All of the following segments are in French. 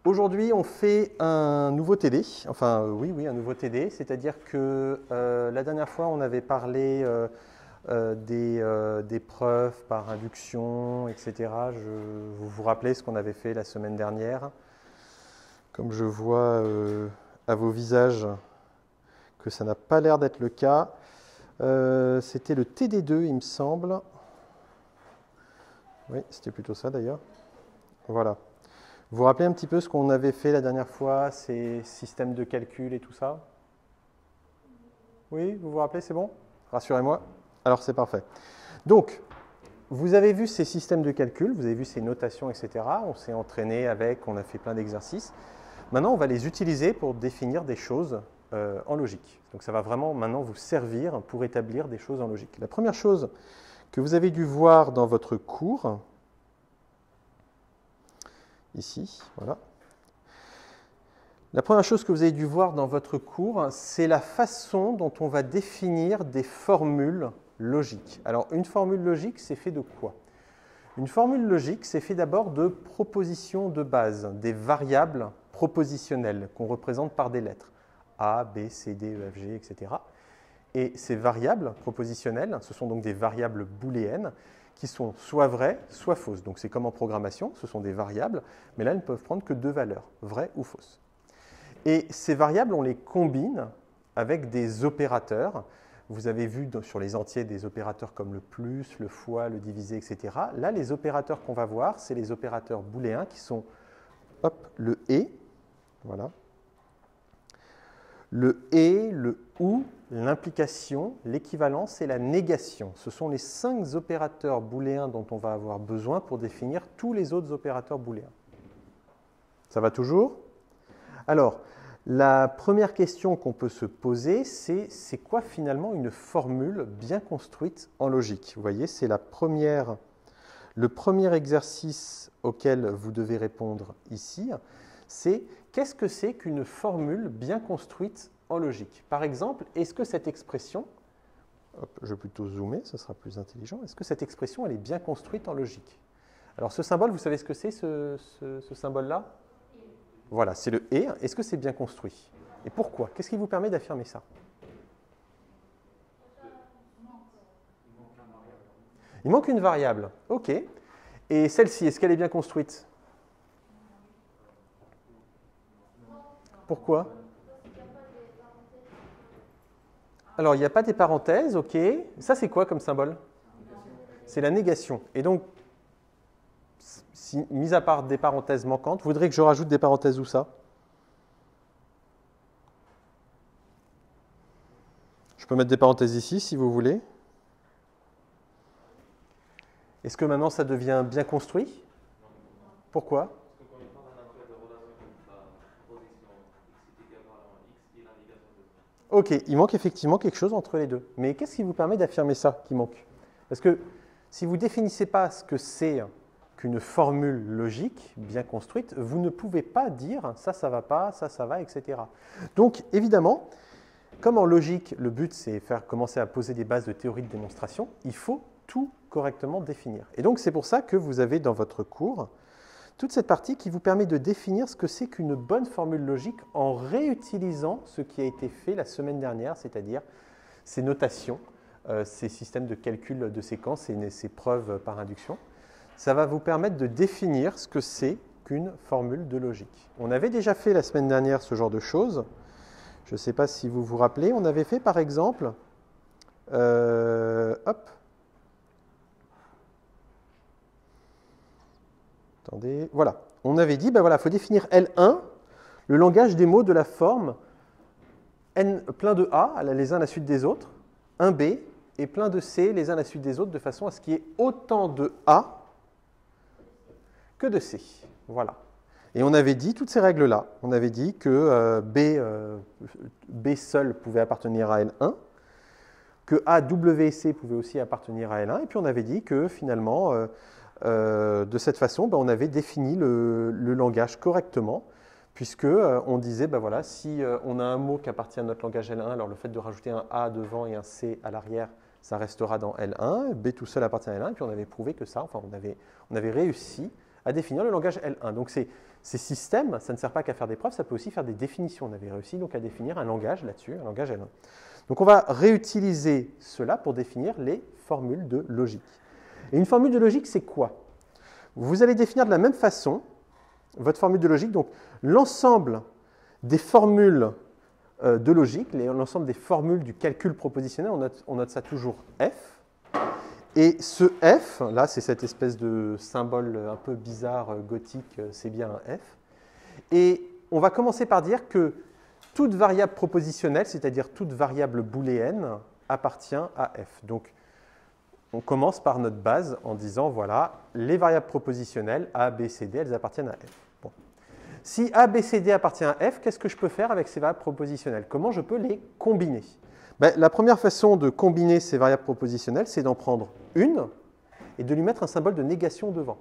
Aujourd'hui, on fait un nouveau TD, enfin oui, un nouveau TD, c'est-à-dire que la dernière fois, on avait parlé des preuves par induction, etc. Vous vous rappelez ce qu'on avait fait la semaine dernière? Comme je vois à vos visages que ça n'a pas l'air d'être le cas, c'était le TD2, il me semble. Oui, c'était plutôt ça d'ailleurs. Voilà. Vous vous rappelez un petit peu ce qu'on avait fait la dernière fois, ces systèmes de calcul et tout ça? Oui, vous vous rappelez, c'est bon? Rassurez-moi. Alors c'est parfait. Donc, vous avez vu ces systèmes de calcul, vous avez vu ces notations, etc. On s'est entraîné avec, on a fait plein d'exercices. Maintenant, on va les utiliser pour définir des choses en logique. Donc ça va vraiment maintenant vous servir pour établir des choses en logique. La première chose que vous avez dû voir dans votre cours, ici, voilà. La première chose que vous avez dû voir dans votre cours, c'est la façon dont on va définir des formules logiques. Alors, une formule logique, c'est fait de quoi? Une formule logique, c'est fait d'abord de propositions de base, des variables propositionnelles qu'on représente par des lettres. A, B, C, D, E, F, G, etc. Et ces variables propositionnelles, ce sont donc des variables booléennes qui sont soit vraies, soit fausses. Donc c'est comme en programmation, ce sont des variables, mais là, elles ne peuvent prendre que deux valeurs, vraies ou fausses. Et ces variables, on les combine avec des opérateurs. Vous avez vu sur les entiers des opérateurs comme le plus, le fois, le divisé, etc. Là, les opérateurs qu'on va voir, c'est les opérateurs booléens qui sont le et, voilà, le et, le ou, l'implication, l'équivalence et la négation. Ce sont les 5 opérateurs booléens dont on va avoir besoin pour définir tous les autres opérateurs booléens. Ça va toujours? Alors, la première question qu'on peut se poser, c'est quoi finalement une formule bien construite en logique? Vous voyez, c'est le premier exercice auquel vous devez répondre ici, c'est qu'est-ce que c'est qu'une formule bien construite en logique? Par exemple, est-ce que cette expression, je vais plutôt zoomer, ce sera plus intelligent, est-ce que cette expression elle est bien construite en logique? Alors ce symbole, vous savez ce que c'est ce symbole-là? Voilà, c'est le « et ». Est-ce que c'est bien construit? Et pourquoi? Qu'est-ce qui vous permet d'affirmer ça? Il manque une variable. OK. Et celle-ci, est-ce qu'elle est bien construite? Pourquoi? Alors, il n'y a pas des parenthèses, OK. Ça, c'est quoi comme symbole? C'est la négation. Et donc, mis à part des parenthèses manquantes, vous voudrez que je rajoute des parenthèses où ça? Je peux mettre des parenthèses ici, si vous voulez. Est-ce que maintenant, ça devient bien construit? Pourquoi? Ok, il manque effectivement quelque chose entre les deux. Mais qu'est-ce qui vous permet d'affirmer ça qui manque? Parce que si vous ne définissez pas ce que c'est qu'une formule logique bien construite, vous ne pouvez pas dire ça va pas, ça va, etc. Donc évidemment, comme en logique, le but c'est commencer à poser des bases de théorie de démonstration, il faut tout correctement définir. Et donc c'est pour ça que vous avez dans votre cours toute cette partie qui vous permet de définir ce que c'est qu'une bonne formule logique en réutilisant ce qui a été fait la semaine dernière, c'est-à-dire ces notations, ces systèmes de calcul de séquences et ces preuves par induction. Ça va vous permettre de définir ce que c'est qu'une formule de logique. On avait déjà fait la semaine dernière ce genre de choses. Je ne sais pas si vous vous rappelez. On avait fait par exemple, attendez, voilà. On avait dit, il faut définir L1, le langage des mots de la forme N plein de A, les uns à la suite des autres, un B, et plein de C, les uns à la suite des autres, de façon à ce qu'il y ait autant de A que de C. Voilà. Et on avait dit toutes ces règles-là. On avait dit que B seul pouvait appartenir à L1, que A, W et C pouvaient aussi appartenir à L1, et puis on avait dit que finalement, de cette façon, on avait défini le langage correctement, puisque on disait, si on a un mot qui appartient à notre langage L1, alors le fait de rajouter un A devant et un C à l'arrière, ça restera dans L1, B tout seul appartient à L1, et puis on avait prouvé que ça, on avait réussi à définir le langage L1. Donc c'est ces systèmes, ça ne sert pas qu'à faire des preuves, ça peut aussi faire des définitions. On avait réussi donc à définir un langage là-dessus, un langage L1. Donc on va réutiliser cela pour définir les formules de logique. Et une formule de logique, c'est quoi? Vous allez définir de la même façon votre formule de logique, donc l'ensemble des formules de logique, l'ensemble des formules du calcul propositionnel, on note ça toujours F. Et ce F, là c'est cette espèce de symbole un peu bizarre, gothique, c'est bien un F. Et on va commencer par dire que toute variable propositionnelle, c'est-à-dire toute variable booléenne, appartient à F. Donc on commence par notre base en disant, voilà, les variables propositionnelles A, B, C, D, elles appartiennent à F. Bon. Si A, B, C, D appartient à F, qu'est-ce que je peux faire avec ces variables propositionnelles? Comment je peux les combiner? La première façon de combiner ces variables propositionnelles, c'est d'en prendre une et de lui mettre un symbole de négation devant.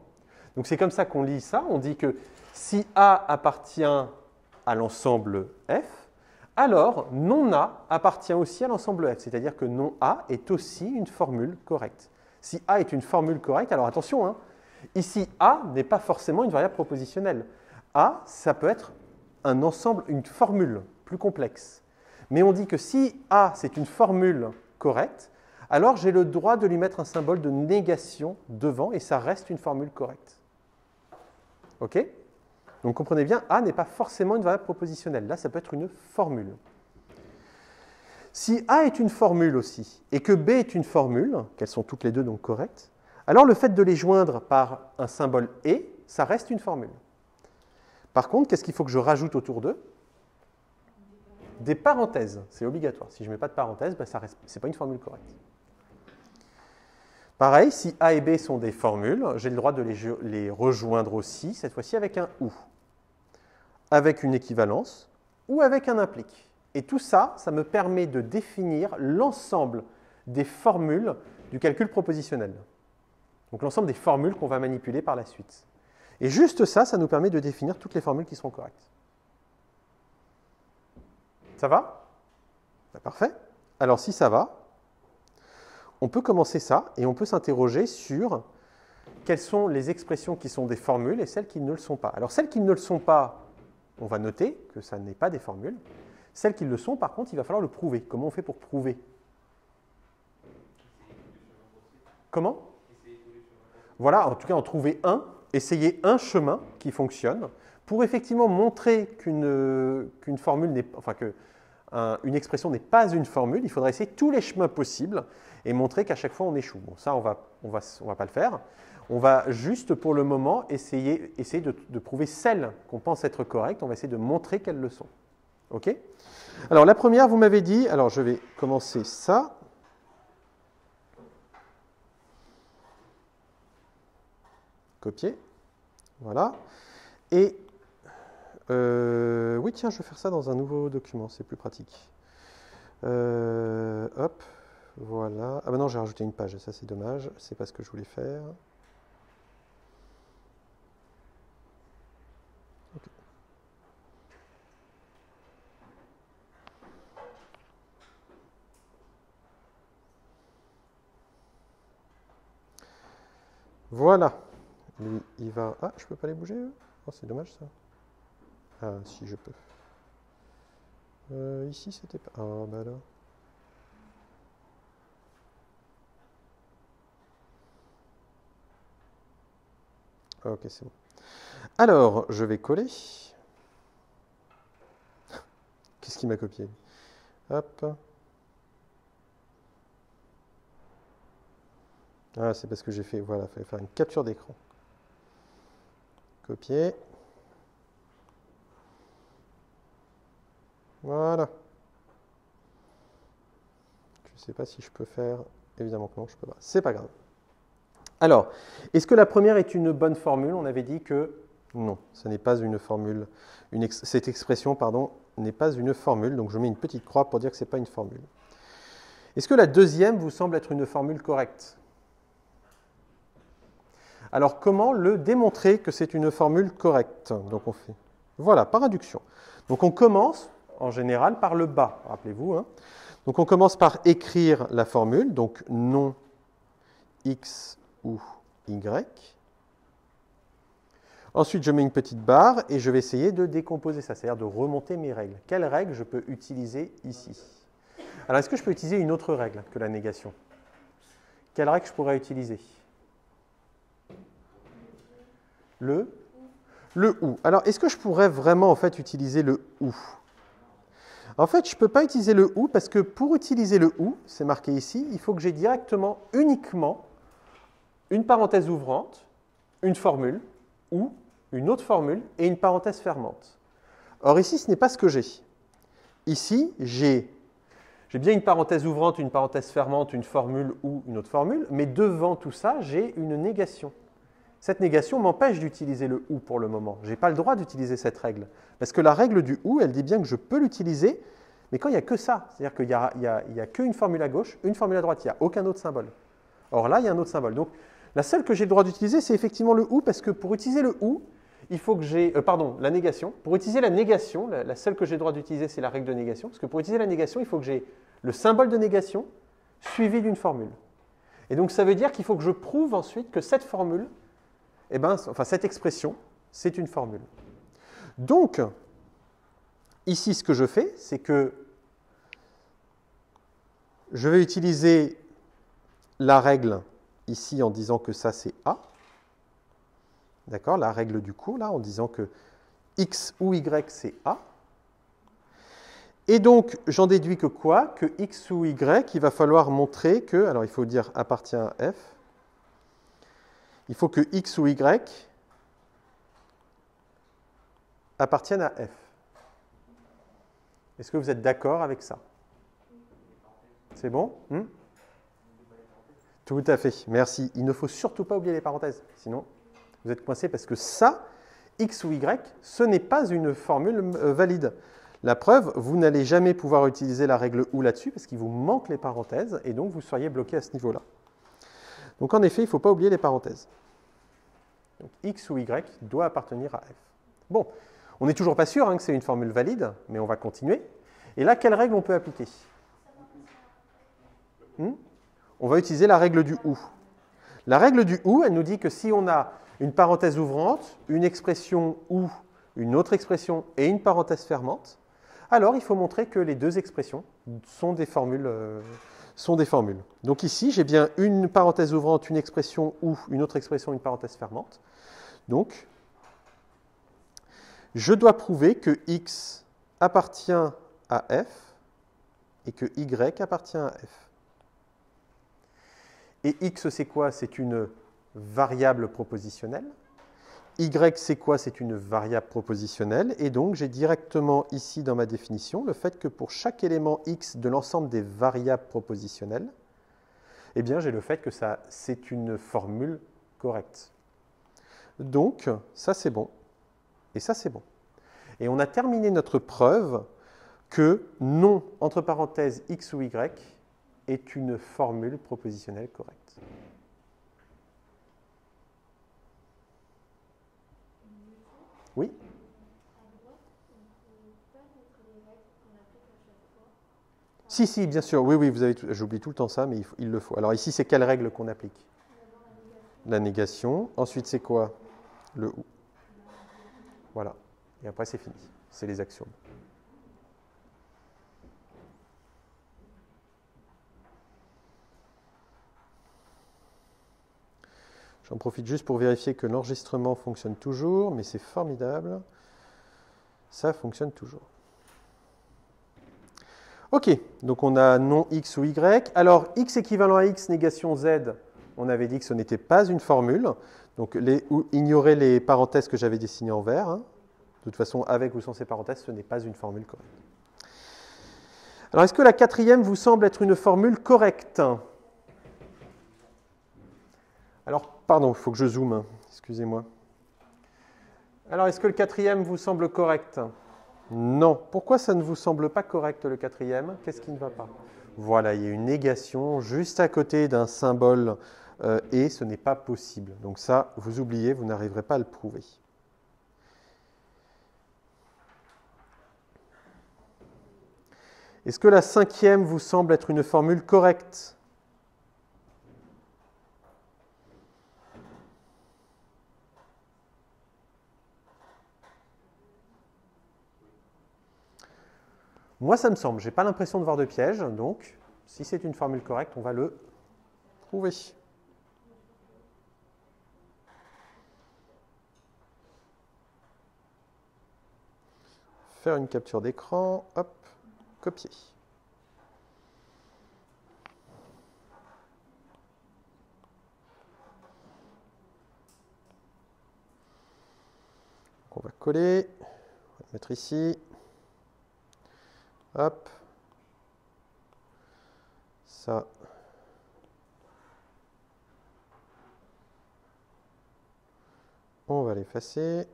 Donc c'est comme ça qu'on lit ça. On dit que si A appartient à l'ensemble F, alors non A appartient aussi à l'ensemble F. C'est-à-dire que non A est aussi une formule correcte. Si A est une formule correcte, alors attention, hein, ici A n'est pas forcément une variable propositionnelle. A, ça peut être un ensemble, une formule plus complexe. Mais on dit que si A, c'est une formule correcte, alors j'ai le droit de lui mettre un symbole de négation devant et ça reste une formule correcte. OK? Donc comprenez bien, A n'est pas forcément une variable propositionnelle. Là, ça peut être une formule. Si A est une formule aussi et que B est une formule, qu'elles sont toutes les deux donc correctes, alors le fait de les joindre par un symbole « et », ça reste une formule. Par contre, qu'est-ce qu'il faut que je rajoute autour d'eux? Des parenthèses, c'est obligatoire. Si je ne mets pas de parenthèses, ce n'est pas une formule correcte. Pareil, si A et B sont des formules, j'ai le droit de les rejoindre aussi, cette fois-ci avec un « ou », avec une équivalence ou avec un implique. Et tout ça, ça me permet de définir l'ensemble des formules du calcul propositionnel. Donc l'ensemble des formules qu'on va manipuler par la suite. Et juste ça, ça nous permet de définir toutes les formules qui seront correctes. Ça va? Parfait. Alors si ça va, on peut commencer ça et on peut s'interroger sur quelles sont les expressions qui sont des formules et celles qui ne le sont pas. Alors celles qui ne le sont pas, on va noter que ça n'est pas des formules. Celles qui le sont, par contre, il va falloir le prouver. Comment on fait pour prouver? Comment? Voilà, en tout cas, en trouver un, essayer un chemin qui fonctionne pour effectivement montrer qu'une formule n'est, enfin qu'une expression n'est pas une formule. Il faudra essayer tous les chemins possibles et montrer qu'à chaque fois on échoue. Bon, ça, on va pas le faire. On va juste pour le moment essayer de prouver celles qu'on pense être correctes. On va essayer de montrer qu'elles le sont. OK? Alors la première, vous m'avez dit, alors je vais commencer ça. Copier. Voilà. Et oui, tiens, je vais faire ça dans un nouveau document, c'est plus pratique. Hop, voilà. Ah ben non, j'ai rajouté une page, ça c'est dommage, c'est pas ce que je voulais faire. Okay. Voilà. Lui, il va... Ah, je peux pas les bouger, eux? Oh, c'est dommage ça. Ah, si, je peux. Ici, c'était pas... Ah, bah là. Ok, c'est bon. Alors, je vais coller. Qu'est-ce qui m'a copié? Hop. Ah, c'est parce que j'ai fait... Voilà, il fallait faire une capture d'écran. Copier. Voilà. Je ne sais pas si je peux faire. Évidemment que non, je ne peux pas. C'est pas grave. Alors, est-ce que la première est une bonne formule? On avait dit que non, ce n'est pas une formule. Cette expression, pardon, n'est pas une formule. Donc je mets une petite croix pour dire que ce n'est pas une formule. Est-ce que la deuxième vous semble être une formule correcte? Alors, comment le démontrer que c'est une formule correcte? Donc on fait, voilà, par induction. Donc on commence en général par le bas, rappelez-vous. Hein. Donc on commence par écrire la formule, donc non x ou y. Ensuite, je mets une petite barre et je vais essayer de décomposer ça, c'est-à-dire de remonter mes règles. Quelles règles je peux utiliser ici? Alors, est-ce que je peux utiliser une autre règle que la négation? Quelle règle je pourrais utiliser? Le OU. Alors, est-ce que je pourrais vraiment en fait utiliser le OU? En fait, je ne peux pas utiliser le OU parce que pour utiliser le OU, c'est marqué ici, il faut que j'ai directement, uniquement, une parenthèse ouvrante, une formule, ou une autre formule et une parenthèse fermante. Or ici, ce n'est pas ce que j'ai. Ici, j'ai bien une parenthèse ouvrante, une parenthèse fermante, une formule ou une autre formule, mais devant tout ça, j'ai une négation. Cette négation m'empêche d'utiliser le OU pour le moment. Je n'ai pas le droit d'utiliser cette règle. Parce que la règle du OU, elle dit bien que je peux l'utiliser, mais quand il n'y a que ça, c'est-à-dire qu'il n'y a qu'une formule à gauche, une formule à droite, il n'y a aucun autre symbole. Or là, il y a un autre symbole. Donc, la seule que j'ai le droit d'utiliser, c'est effectivement le OU, parce que pour utiliser le OU, il faut que j'ai... la négation. Pour utiliser la négation, la seule que j'ai le droit d'utiliser, c'est la règle de négation, parce que pour utiliser la négation, il faut que j'ai le symbole de négation suivi d'une formule. Et donc, ça veut dire qu'il faut que je prouve ensuite que cette formule, cette expression, c'est une formule. Donc, ici, ce que je fais, c'est que je vais utiliser la règle ici en disant que ça, c'est A. D'accord, la règle du cours, là, en disant que X ou Y, c'est A. Et donc, j'en déduis que quoi? Que X ou Y, il va falloir montrer que, alors il faut dire appartient à F, il faut que X ou Y appartiennent à F. Est-ce que vous êtes d'accord avec ça? C'est bon? Tout à fait, merci. Il ne faut surtout pas oublier les parenthèses, sinon vous êtes coincé parce que ça, X ou Y, ce n'est pas une formule valide. La preuve, vous n'allez jamais pouvoir utiliser la règle OU là-dessus parce qu'il vous manque les parenthèses et donc vous seriez bloqué à ce niveau-là. Donc en effet, il ne faut pas oublier les parenthèses. Donc, X ou Y doit appartenir à F. Bon, on n'est toujours pas sûr que c'est une formule valide, mais on va continuer. Et là, quelle règle on peut appliquer? On va utiliser la règle du OU. La règle du OU, elle nous dit que si on a une parenthèse ouvrante, une expression OU, une autre expression et une parenthèse fermante, alors il faut montrer que les deux expressions sont des formules. Donc ici, j'ai bien une parenthèse ouvrante, une expression OU, une autre expression, une parenthèse fermante. Donc, je dois prouver que X appartient à F et que Y appartient à F. Et X, c'est quoi? C'est une variable propositionnelle. Y, c'est quoi? C'est une variable propositionnelle. Et donc, j'ai directement ici dans ma définition le fait que pour chaque élément X de l'ensemble des variables propositionnelles, eh bien, j'ai le fait que c'est une formule correcte. Donc, ça, c'est bon. Et ça, c'est bon. Et on a terminé notre preuve que non, entre parenthèses, X ou Y, est une formule propositionnelle correcte. Oui? Si, bien sûr. Oui, j'oublie tout le temps ça, mais il le faut. Alors ici, c'est quelle règle qu'on applique? La négation. Ensuite, c'est quoi? Le OU. Voilà. Et après, c'est fini. C'est les axiomes. J'en profite juste pour vérifier que l'enregistrement fonctionne toujours, mais c'est formidable. Ça fonctionne toujours. Ok, donc on a non X ou Y. Alors, X équivalent à X, négation Z, on avait dit que ce n'était pas une formule. Donc, ignorez les parenthèses que j'avais dessinées en vert. De toute façon, avec ou sans ces parenthèses, ce n'est pas une formule correcte. Alors, est-ce que la quatrième vous semble être une formule correcte? Alors, pardon, il faut que je zoome, excusez-moi. Alors, est-ce que le quatrième vous semble correct? Non. Pourquoi ça ne vous semble pas correct, le quatrième? Qu'est-ce qui ne va pas? Voilà, il y a une négation juste à côté d'un symbole et ce n'est pas possible. Donc ça, vous oubliez, vous n'arriverez pas à le prouver. Est-ce que la cinquième vous semble être une formule correcte? Moi, ça me semble. Je n'ai pas l'impression de voir de piège. Donc, si c'est une formule correcte, on va le trouver. Faire une capture d'écran. Hop, copier. On va coller, on va le mettre ici, hop, ça, on va l'effacer,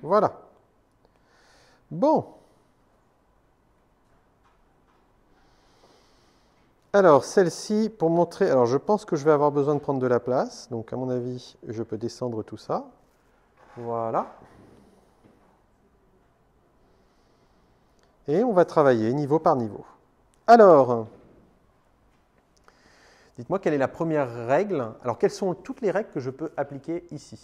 voilà. Bon, alors celle-ci, pour montrer, alors je pense que je vais avoir besoin de prendre de la place, donc à mon avis, je peux descendre tout ça. Voilà. Et on va travailler niveau par niveau. Alors, dites-moi quelle est la première règle. Alors, quelles sont toutes les règles que je peux appliquer ici?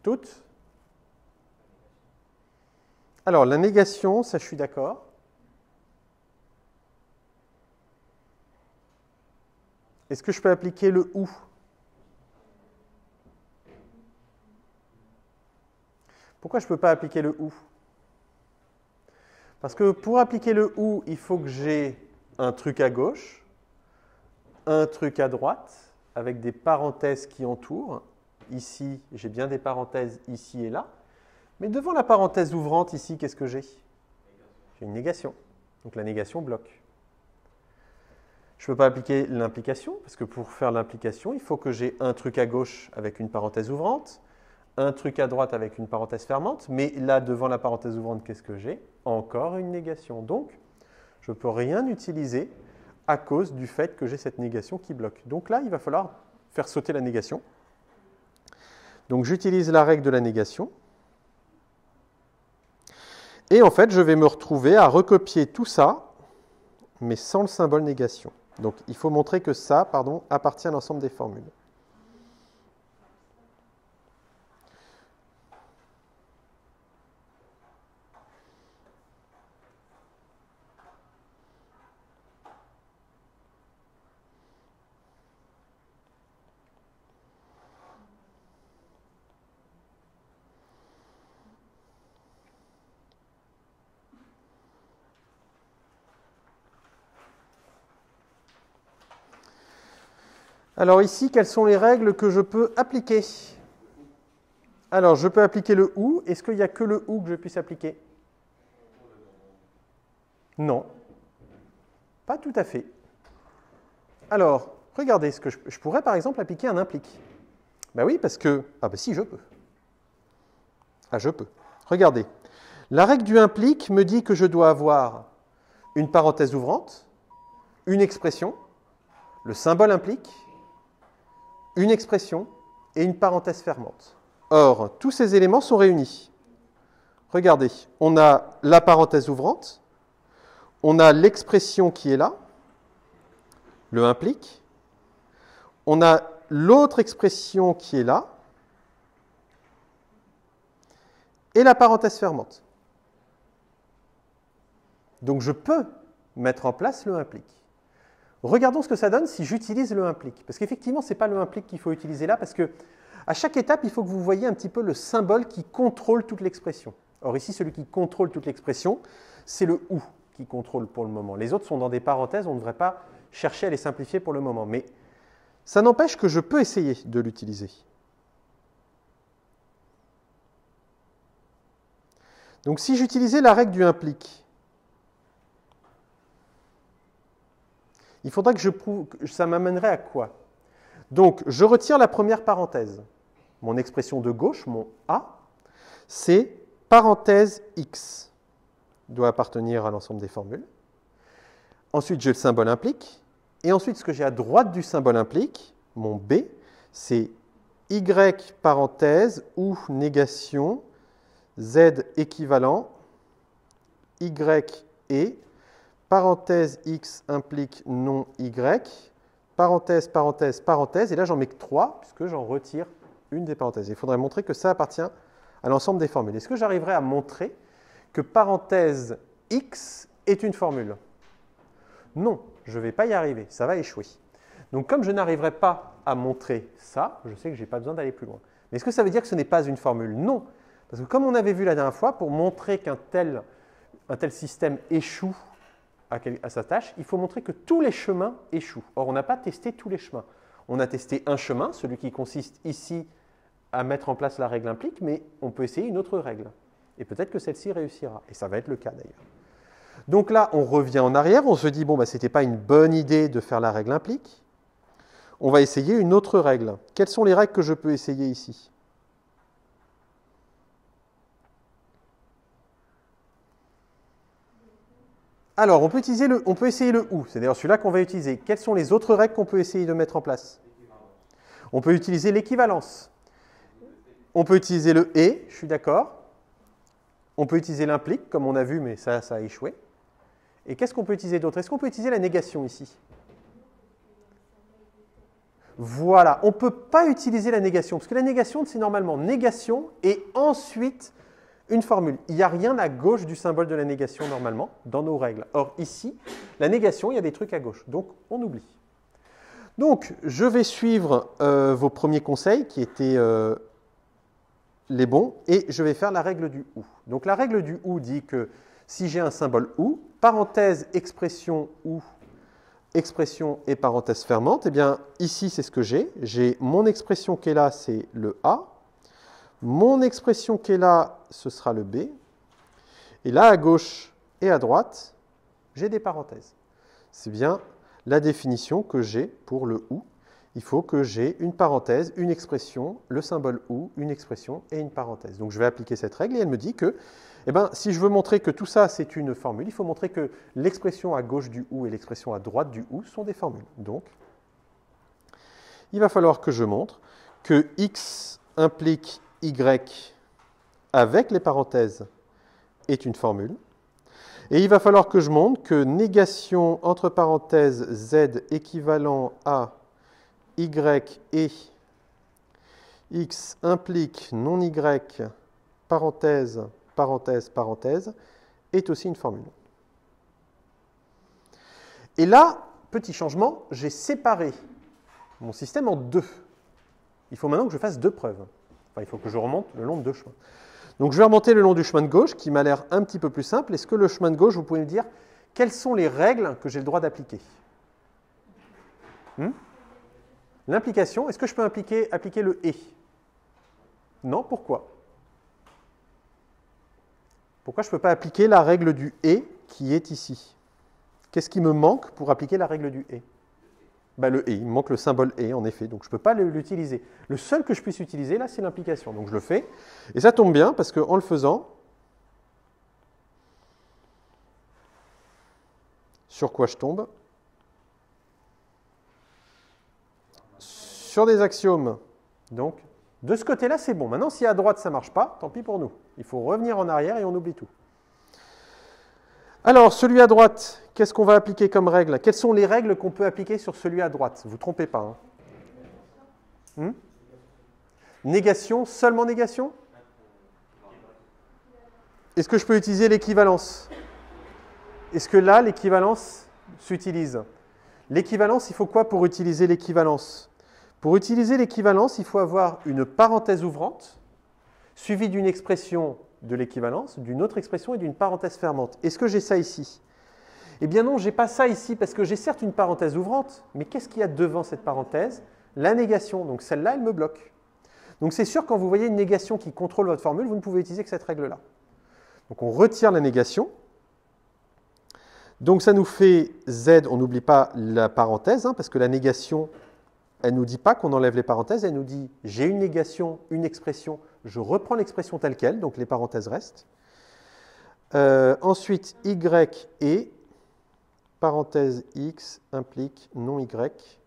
Toutes? Alors, la négation, ça je suis d'accord. Est-ce que je peux appliquer le ou? Pourquoi je ne peux pas appliquer le ou? Parce que pour appliquer le ou, il faut que j'ai un truc à gauche, un truc à droite, avec des parenthèses qui entourent. Ici, j'ai bien des parenthèses ici et là. Mais devant la parenthèse ouvrante, ici, qu'est-ce que j'ai? J'ai une négation. Donc la négation bloque. Je ne peux pas appliquer l'implication, parce que pour faire l'implication, il faut que j'ai un truc à gauche avec une parenthèse ouvrante, un truc à droite avec une parenthèse fermante, mais là, devant la parenthèse ouvrante, qu'est-ce que j'ai? Encore une négation. Donc, je ne peux rien utiliser à cause du fait que j'ai cette négation qui bloque. Donc là, il va falloir faire sauter la négation. Donc, j'utilise la règle de la négation. Et en fait, je vais me retrouver à recopier tout ça, mais sans le symbole négation. Donc, il faut montrer que ça, pardon, appartient à l'ensemble des formules. Alors ici, quelles sont les règles que je peux appliquer? Alors, je peux appliquer le ou. Est-ce qu'il n'y a que le ou que je puisse appliquer? Non. Pas tout à fait. Alors, regardez, ce que je pourrais par exemple appliquer un implique. Ben oui, parce que... Ah ben si, je peux. Ah, je peux. Regardez. La règle du implique me dit que je dois avoir une parenthèse ouvrante, une expression, le symbole implique, une expression et une parenthèse fermante. Or, tous ces éléments sont réunis. Regardez, on a la parenthèse ouvrante, on a l'expression qui est là, le implique, on a l'autre expression qui est là, et la parenthèse fermante. Donc je peux mettre en place le implique. Regardons ce que ça donne si j'utilise le implique. Parce qu'effectivement, ce n'est pas le implique qu'il faut utiliser là, parce qu'à chaque étape, il faut que vous voyez un petit peu le symbole qui contrôle toute l'expression. Or ici, celui qui contrôle toute l'expression, c'est le ou qui contrôle pour le moment. Les autres sont dans des parenthèses, on ne devrait pas chercher à les simplifier pour le moment. Mais ça n'empêche que je peux essayer de l'utiliser. Donc si j'utilisais la règle du implique, il faudrait que je prouve, ça m'amènerait à quoi? Donc, je retire la première parenthèse. Mon expression de gauche, mon A, c'est parenthèse X. Doit appartenir à l'ensemble des formules. Ensuite, j'ai le symbole implique. Et ensuite, ce que j'ai à droite du symbole implique, mon B, c'est Y parenthèse ou négation, Z équivalent, Y et parenthèse X implique non Y, parenthèse, parenthèse, parenthèse, et là j'en mets que 3, puisque j'en retire une des parenthèses. Il faudrait montrer que ça appartient à l'ensemble des formules. Est-ce que j'arriverai à montrer que parenthèse x est une formule? Non, je ne vais pas y arriver, ça va échouer. Donc comme je n'arriverai pas à montrer ça, je sais que je n'ai pas besoin d'aller plus loin. Mais est-ce que ça veut dire que ce n'est pas une formule? Non, parce que comme on avait vu la dernière fois, pour montrer qu'un tel système échoue à sa tâche, il faut montrer que tous les chemins échouent. Or, on n'a pas testé tous les chemins. On a testé un chemin, celui qui consiste ici à mettre en place la règle implique, mais on peut essayer une autre règle. Et peut-être que celle-ci réussira. Et ça va être le cas d'ailleurs. Donc là, on revient en arrière, on se dit, bon, ce n'était pas une bonne idée de faire la règle implique. On va essayer une autre règle. Quelles sont les règles que je peux essayer ici? Alors, on peut essayer le OU, c'est d'ailleurs celui-là qu'on va utiliser. Quelles sont les autres règles qu'on peut essayer de mettre en place? On peut utiliser l'équivalence. On peut utiliser le et, je suis d'accord. On peut utiliser l'implique, comme on a vu, mais ça a échoué. Et qu'est-ce qu'on peut utiliser d'autre? Est-ce qu'on peut utiliser la négation ici? Voilà, on ne peut pas utiliser la négation, parce que la négation, c'est normalement négation et ensuite une formule. Il n'y a rien à gauche du symbole de la négation normalement, dans nos règles. Or ici, la négation, il y a des trucs à gauche, donc on oublie. Donc, je vais suivre vos premiers conseils, qui étaient les bons, et je vais faire la règle du OU. Donc la règle du OU dit que si j'ai un symbole OU, parenthèse expression OU, expression et parenthèse fermante, eh bien ici c'est ce que j'ai. J'ai mon expression qui est là, c'est le A. Mon expression qui est là, ce sera le B. Et là, à gauche et à droite, j'ai des parenthèses. C'est bien la définition que j'ai pour le OU. Il faut que j'ai une parenthèse, une expression, le symbole OU, une expression et une parenthèse. Donc je vais appliquer cette règle et elle me dit que si je veux montrer que tout ça c'est une formule, il faut montrer que l'expression à gauche du OU et l'expression à droite du OU sont des formules. Donc il va falloir que je montre que X implique Y avec les parenthèses est une formule. Et il va falloir que je montre que négation entre parenthèses Z équivalent à Y et X implique non Y, parenthèse, parenthèse, parenthèse, est aussi une formule. Et là, petit changement, j'ai séparé mon système en deux. Il faut maintenant que je fasse deux preuves. Enfin, il faut que je remonte le long de deux chemins. Donc je vais remonter le long du chemin de gauche, qui m'a l'air un petit peu plus simple. Est-ce que le chemin de gauche, vous pouvez me dire quelles sont les règles que j'ai le droit d'appliquer? L'implication, est-ce que je peux appliquer le « et » Non, pourquoi? Pourquoi je ne peux pas appliquer la règle du « et » qui est ici? Qu'est-ce qui me manque pour appliquer la règle du « et » Le « et », il me manque le symbole « et » en effet, donc je ne peux pas l'utiliser. Le seul que je puisse utiliser là, c'est l'implication, donc je le fais. Et ça tombe bien, parce qu'en le faisant, sur quoi je tombe? Sur des axiomes. Donc, de ce côté-là, c'est bon. Maintenant, si à droite, ça ne marche pas, tant pis pour nous. Il faut revenir en arrière et on oublie tout. Alors, celui à droite, qu'est-ce qu'on va appliquer comme règle? Quelles sont les règles qu'on peut appliquer sur celui à droite? Ne vous trompez pas. Négation, seulement négation? Est-ce que je peux utiliser l'équivalence? Est-ce que là, l'équivalence s'utilise? L'équivalence, il faut quoi pour utiliser l'équivalence? Pour utiliser l'équivalence, il faut avoir une parenthèse ouvrante, suivie d'une expression de l'équivalence, d'une autre expression et d'une parenthèse fermante. Est-ce que j'ai ça ici? Eh bien non, je n'ai pas ça ici, parce que j'ai certes une parenthèse ouvrante, mais qu'est-ce qu'il y a devant cette parenthèse? La négation. Donc celle-là, elle me bloque. Donc c'est sûr, quand vous voyez une négation qui contrôle votre formule, vous ne pouvez utiliser que cette règle-là. Donc on retire la négation. Donc ça nous fait Z, on n'oublie pas la parenthèse, parce que la négation, elle ne nous dit pas qu'on enlève les parenthèses, elle nous dit j'ai une négation, une expression, je reprends l'expression telle qu'elle, donc les parenthèses restent. Ensuite, Y et, parenthèse X implique non Y.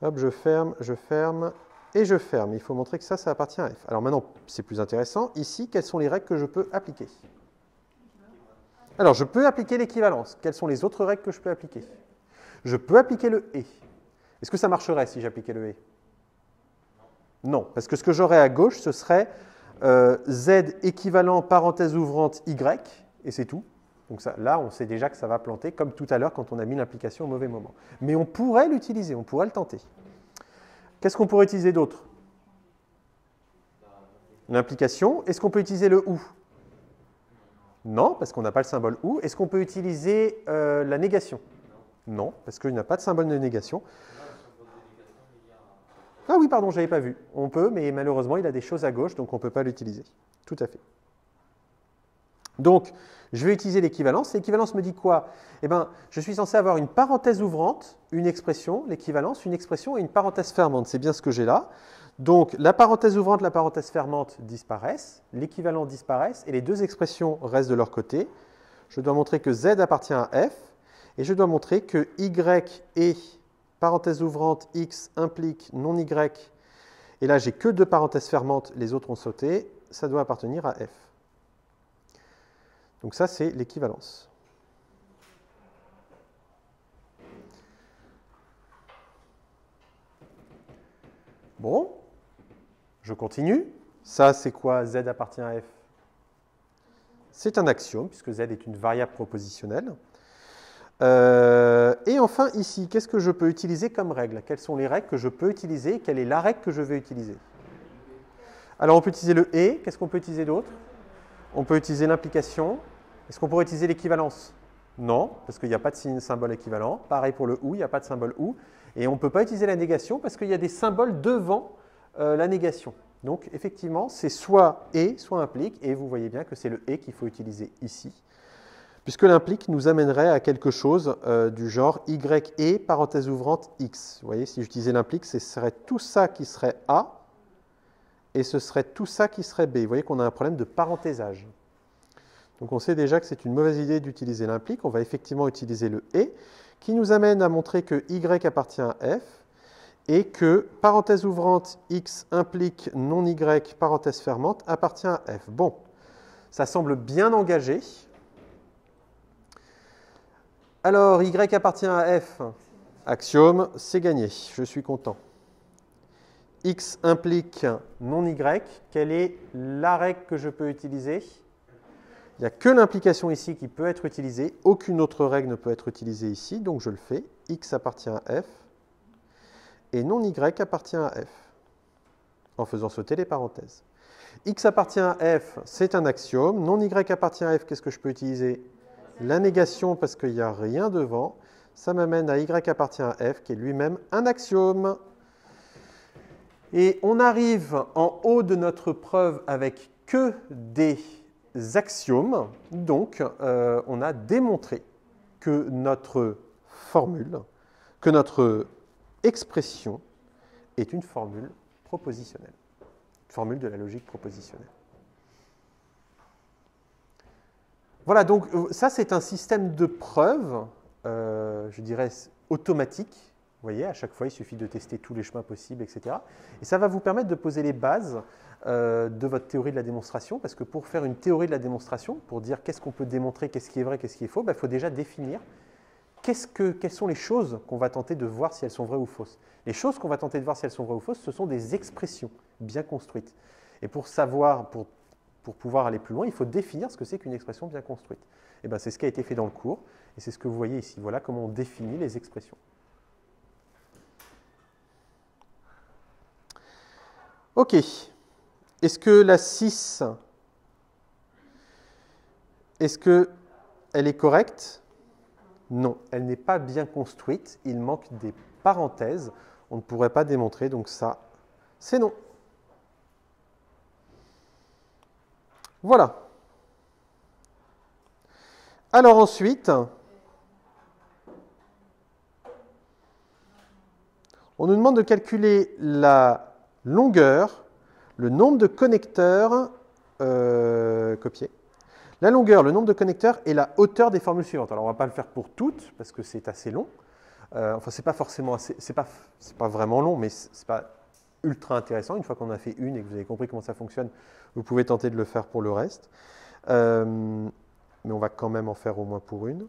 Hop, je ferme, et je ferme. Il faut montrer que ça appartient à F. Alors maintenant, c'est plus intéressant. Ici, quelles sont les règles que je peux appliquer? Alors, je peux appliquer l'équivalence. Quelles sont les autres règles que je peux appliquer? Je peux appliquer le « et ». Est-ce que ça marcherait si j'appliquais le « et » Non, parce que ce que j'aurais à gauche, ce serait Z équivalent parenthèse ouvrante Y, et c'est tout. Donc ça, là, on sait déjà que ça va planter, comme tout à l'heure quand on a mis l'implication au mauvais moment. Mais on pourrait l'utiliser, on pourrait le tenter. Qu'est-ce qu'on pourrait utiliser d'autre? L'implication. Est-ce qu'on peut utiliser le OU? Non, parce qu'on n'a pas le symbole OU. Est-ce qu'on peut utiliser la négation? Non, parce qu'il n'y a pas de symbole de négation. Ah oui, pardon, je n'avais pas vu. On peut, mais malheureusement, il a des choses à gauche, donc on ne peut pas l'utiliser. Tout à fait. Donc, je vais utiliser l'équivalence. L'équivalence me dit quoi? Eh bien, je suis censé avoir une parenthèse ouvrante, une expression, l'équivalence, une expression et une parenthèse fermante. C'est bien ce que j'ai là. Donc, la parenthèse ouvrante, la parenthèse fermante disparaissent, l'équivalent disparaissent, et les deux expressions restent de leur côté. Je dois montrer que Z appartient à F, et je dois montrer que Y et parenthèse ouvrante X implique non Y, et là, j'ai que deux parenthèses fermantes, les autres ont sauté, ça doit appartenir à F. Donc ça, c'est l'équivalence. Bon, je continue. Ça, c'est quoi? Z appartient à F. C'est un axiome, puisque Z est une variable propositionnelle. Et enfin, ici, qu'est-ce que je peux utiliser comme règle? Quelles sont les règles que je peux utiliser? Quelle est la règle que je vais utiliser? Alors, on peut utiliser le « et ». Qu'est-ce qu'on peut utiliser d'autre? On peut utiliser l'implication. Est-ce qu'on pourrait utiliser l'équivalence? Non, parce qu'il n'y a pas de symbole équivalent. Pareil pour le « ou », il n'y a pas de symbole « ou ». Et on ne peut pas utiliser la négation parce qu'il y a des symboles devant la négation. Donc, effectivement, c'est soit « et », soit « implique ». Et vous voyez bien que c'est le « et » qu'il faut utiliser ici. Puisque l'implique nous amènerait à quelque chose du genre y et parenthèse ouvrante x. Vous voyez, si j'utilisais l'implique, ce serait tout ça qui serait A, et ce serait tout ça qui serait B. Vous voyez qu'on a un problème de parenthésage. Donc on sait déjà que c'est une mauvaise idée d'utiliser l'implique. On va effectivement utiliser le et, qui nous amène à montrer que y appartient à f, et que parenthèse ouvrante x implique non y, parenthèse fermante, appartient à f. Bon, ça semble bien engagé. Alors, y appartient à f, axiome, c'est gagné, je suis content. X implique non y, quelle est la règle que je peux utiliser? Il n'y a que l'implication ici qui peut être utilisée, aucune autre règle ne peut être utilisée ici, donc je le fais. X appartient à f, et non y appartient à f, en faisant sauter les parenthèses. X appartient à f, c'est un axiome, non y appartient à f, qu'est-ce que je peux utiliser? La négation, parce qu'il n'y a rien devant, ça m'amène à y appartient à f, qui est lui-même un axiome. Et on arrive en haut de notre preuve avec que des axiomes. Donc, on a démontré que notre formule, que notre expression est une formule propositionnelle, une formule de la logique propositionnelle. Voilà, donc ça c'est un système de preuve, je dirais automatique. Vous voyez, à chaque fois il suffit de tester tous les chemins possibles, etc. Et ça va vous permettre de poser les bases de votre théorie de la démonstration, parce que pour faire une théorie de la démonstration, pour dire qu'est-ce qu'on peut démontrer, qu'est-ce qui est vrai, qu'est-ce qui est faux, il faut déjà définir quelles sont les choses qu'on va tenter de voir si elles sont vraies ou fausses. Les choses qu'on va tenter de voir si elles sont vraies ou fausses, ce sont des expressions bien construites. Et pour savoir, pour pouvoir aller plus loin, il faut définir ce que c'est qu'une expression bien construite. Et bien, c'est ce qui a été fait dans le cours, et c'est ce que vous voyez ici. Voilà comment on définit les expressions. Ok. Est-ce que la 6, est-ce qu'elle est correcte? Non, elle n'est pas bien construite. Il manque des parenthèses. On ne pourrait pas démontrer, donc ça, c'est non. Voilà. Alors ensuite, on nous demande de calculer la longueur, le nombre de connecteurs, copier, la longueur, le nombre de connecteurs et la hauteur des formules suivantes. Alors on ne va pas le faire pour toutes, parce que c'est assez long. Enfin, c'est pas forcément assez, c'est pas vraiment long, mais c'est pas ultra intéressant. Une fois qu'on a fait une et que vous avez compris comment ça fonctionne, vous pouvez tenter de le faire pour le reste. Mais on va quand même en faire au moins pour une.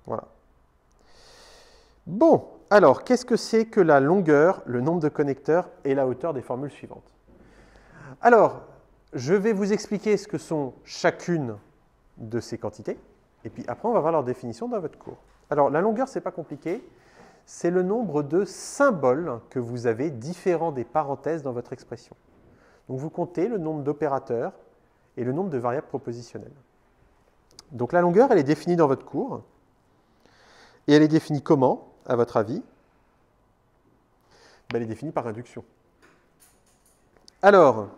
Voilà. Bon, alors, qu'est-ce que c'est que la longueur, le nombre de connecteurs et la hauteur des formules suivantes? Alors, je vais vous expliquer ce que sont chacune de ces quantités, et puis après, on va voir leur définition dans votre cours. Alors, la longueur, ce n'est pas compliqué. C'est le nombre de symboles que vous avez différents des parenthèses dans votre expression. Donc, vous comptez le nombre d'opérateurs et le nombre de variables propositionnelles. Donc, la longueur, elle est définie dans votre cours. Et elle est définie comment, à votre avis? Elle est définie par induction. Alors,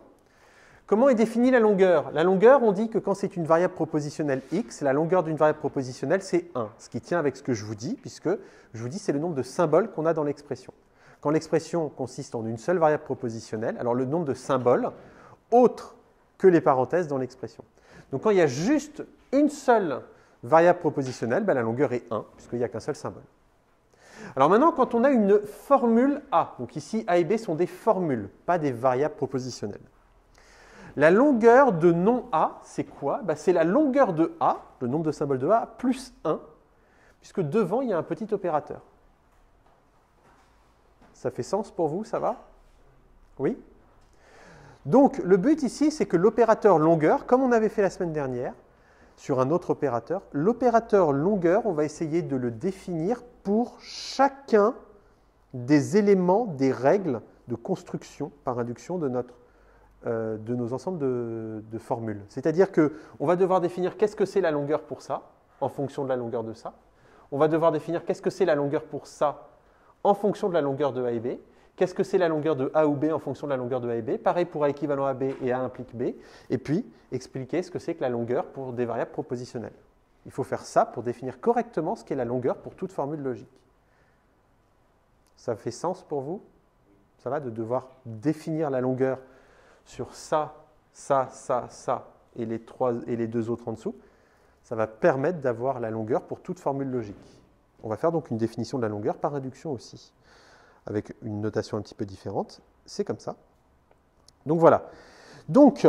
comment est définie la longueur? La longueur, on dit que quand c'est une variable propositionnelle x, la longueur d'une variable propositionnelle, c'est 1. Ce qui tient avec ce que je vous dis, puisque je vous dis c'est le nombre de symboles qu'on a dans l'expression. Quand l'expression consiste en une seule variable propositionnelle, alors le nombre de symboles autres que les parenthèses dans l'expression. Donc quand il y a juste une seule variable propositionnelle, la longueur est 1, puisqu'il n'y a qu'un seul symbole. Alors maintenant, quand on a une formule A, donc ici A et B sont des formules, pas des variables propositionnelles. La longueur de non A, c'est quoi? C'est la longueur de A, le nombre de symboles de A, plus 1, puisque devant, il y a un petit opérateur. Ça fait sens pour vous, ça va? Oui? Donc, le but ici, c'est que l'opérateur longueur, comme on avait fait la semaine dernière, sur un autre opérateur, l'opérateur longueur, on va essayer de le définir pour chacun des éléments, des règles de construction par induction de nos ensembles de formules. C'est-à-dire qu'on va devoir définir qu'est-ce que c'est la longueur pour ça, en fonction de la longueur de ça. On va devoir définir qu'est-ce que c'est la longueur pour ça, en fonction de la longueur de A et B. Qu'est-ce que c'est la longueur de A ou B en fonction de la longueur de A et B? Pareil pour A équivalent à B et A implique B. Et puis, expliquer ce que c'est que la longueur pour des variables propositionnelles. Il faut faire ça pour définir correctement ce qu'est la longueur pour toute formule logique. Ça fait sens pour vous? Ça va de devoir définir la longueur sur ça, ça, ça, ça et les deux autres en dessous. Ça va permettre d'avoir la longueur pour toute formule logique. On va faire donc une définition de la longueur par induction aussi, avec une notation un petit peu différente. C'est comme ça. Donc voilà. Donc,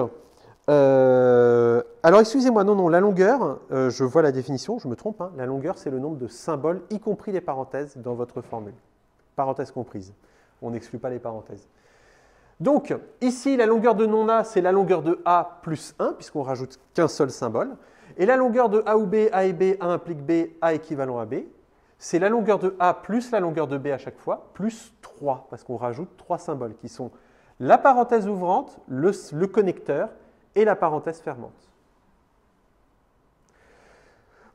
alors excusez-moi, non, la longueur, je vois la définition, je me trompe, hein, la longueur c'est le nombre de symboles, y compris les parenthèses, dans votre formule. Parenthèses comprises. On n'exclut pas les parenthèses. Donc, ici, la longueur de non A, c'est la longueur de A plus 1, puisqu'on rajoute qu'un seul symbole. Et la longueur de A ou B, A et B, A implique B, A équivalent à B, c'est la longueur de A plus la longueur de B à chaque fois, plus 3, parce qu'on rajoute 3 symboles, qui sont la parenthèse ouvrante, le connecteur et la parenthèse fermante.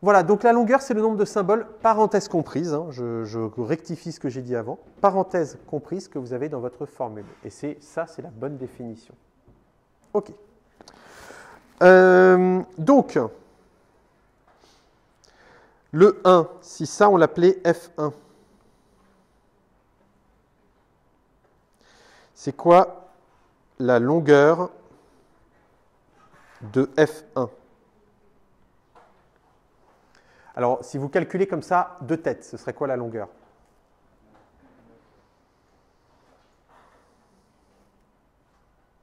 Voilà, donc la longueur, c'est le nombre de symboles, parenthèse comprise, hein, je rectifie ce que j'ai dit avant, parenthèse comprise que vous avez dans votre formule. Et ça, c'est la bonne définition. OK. Donc, le 1, si ça, on l'appelait F1. C'est quoi la longueur de F1? Alors, si vous calculez comme ça, de tête, ce serait quoi la longueur?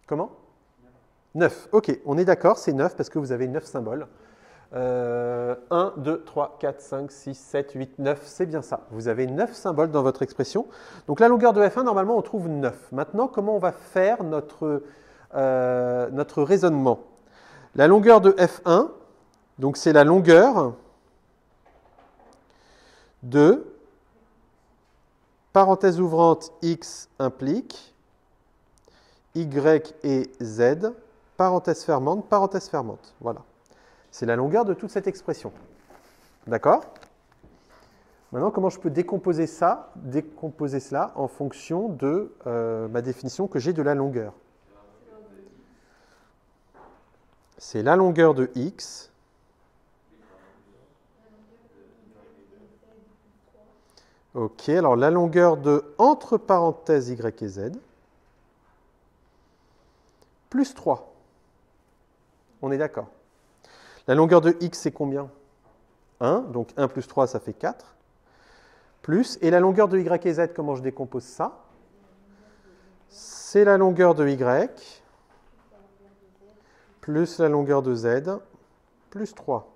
Comment? 9. OK, on est d'accord, c'est 9 parce que vous avez 9 symboles. 1, 2, 3, 4, 5, 6, 7, 8, 9, c'est bien ça. Vous avez 9 symboles dans votre expression. Donc la longueur de F1, normalement, on trouve 9. Maintenant, comment on va faire notre raisonnement? La longueur de F1, donc c'est la longueur de, parenthèse ouvrante, X implique, Y et Z, parenthèse fermante, parenthèse fermante. Voilà. C'est la longueur de toute cette expression. D'accord? Maintenant, comment je peux décomposer cela en fonction de ma définition que j'ai de la longueur? C'est la longueur de X OK, alors la longueur de entre parenthèses Y et Z plus 3. On est d'accord. La longueur de X, c'est combien? 1, donc 1 plus 3, ça fait 4. Plus, et la longueur de Y et Z, comment je décompose ça? C'est la longueur de Y plus la longueur de Z plus 3.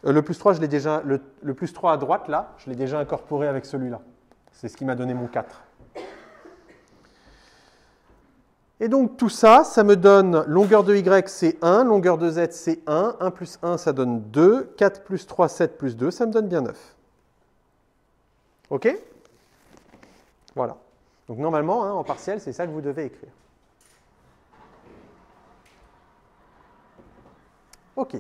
Le plus 3, je l'ai déjà, le plus 3 à droite, là, je l'ai déjà incorporé avec celui-là. C'est ce qui m'a donné mon 4. Et donc tout ça, ça me donne longueur de y, c'est 1, longueur de z, c'est 1, 1 plus 1, ça donne 2, 4 plus 3, 7 plus 2, ça me donne bien 9. OK? Voilà. Donc normalement, en partiel, c'est ça que vous devez écrire. OK.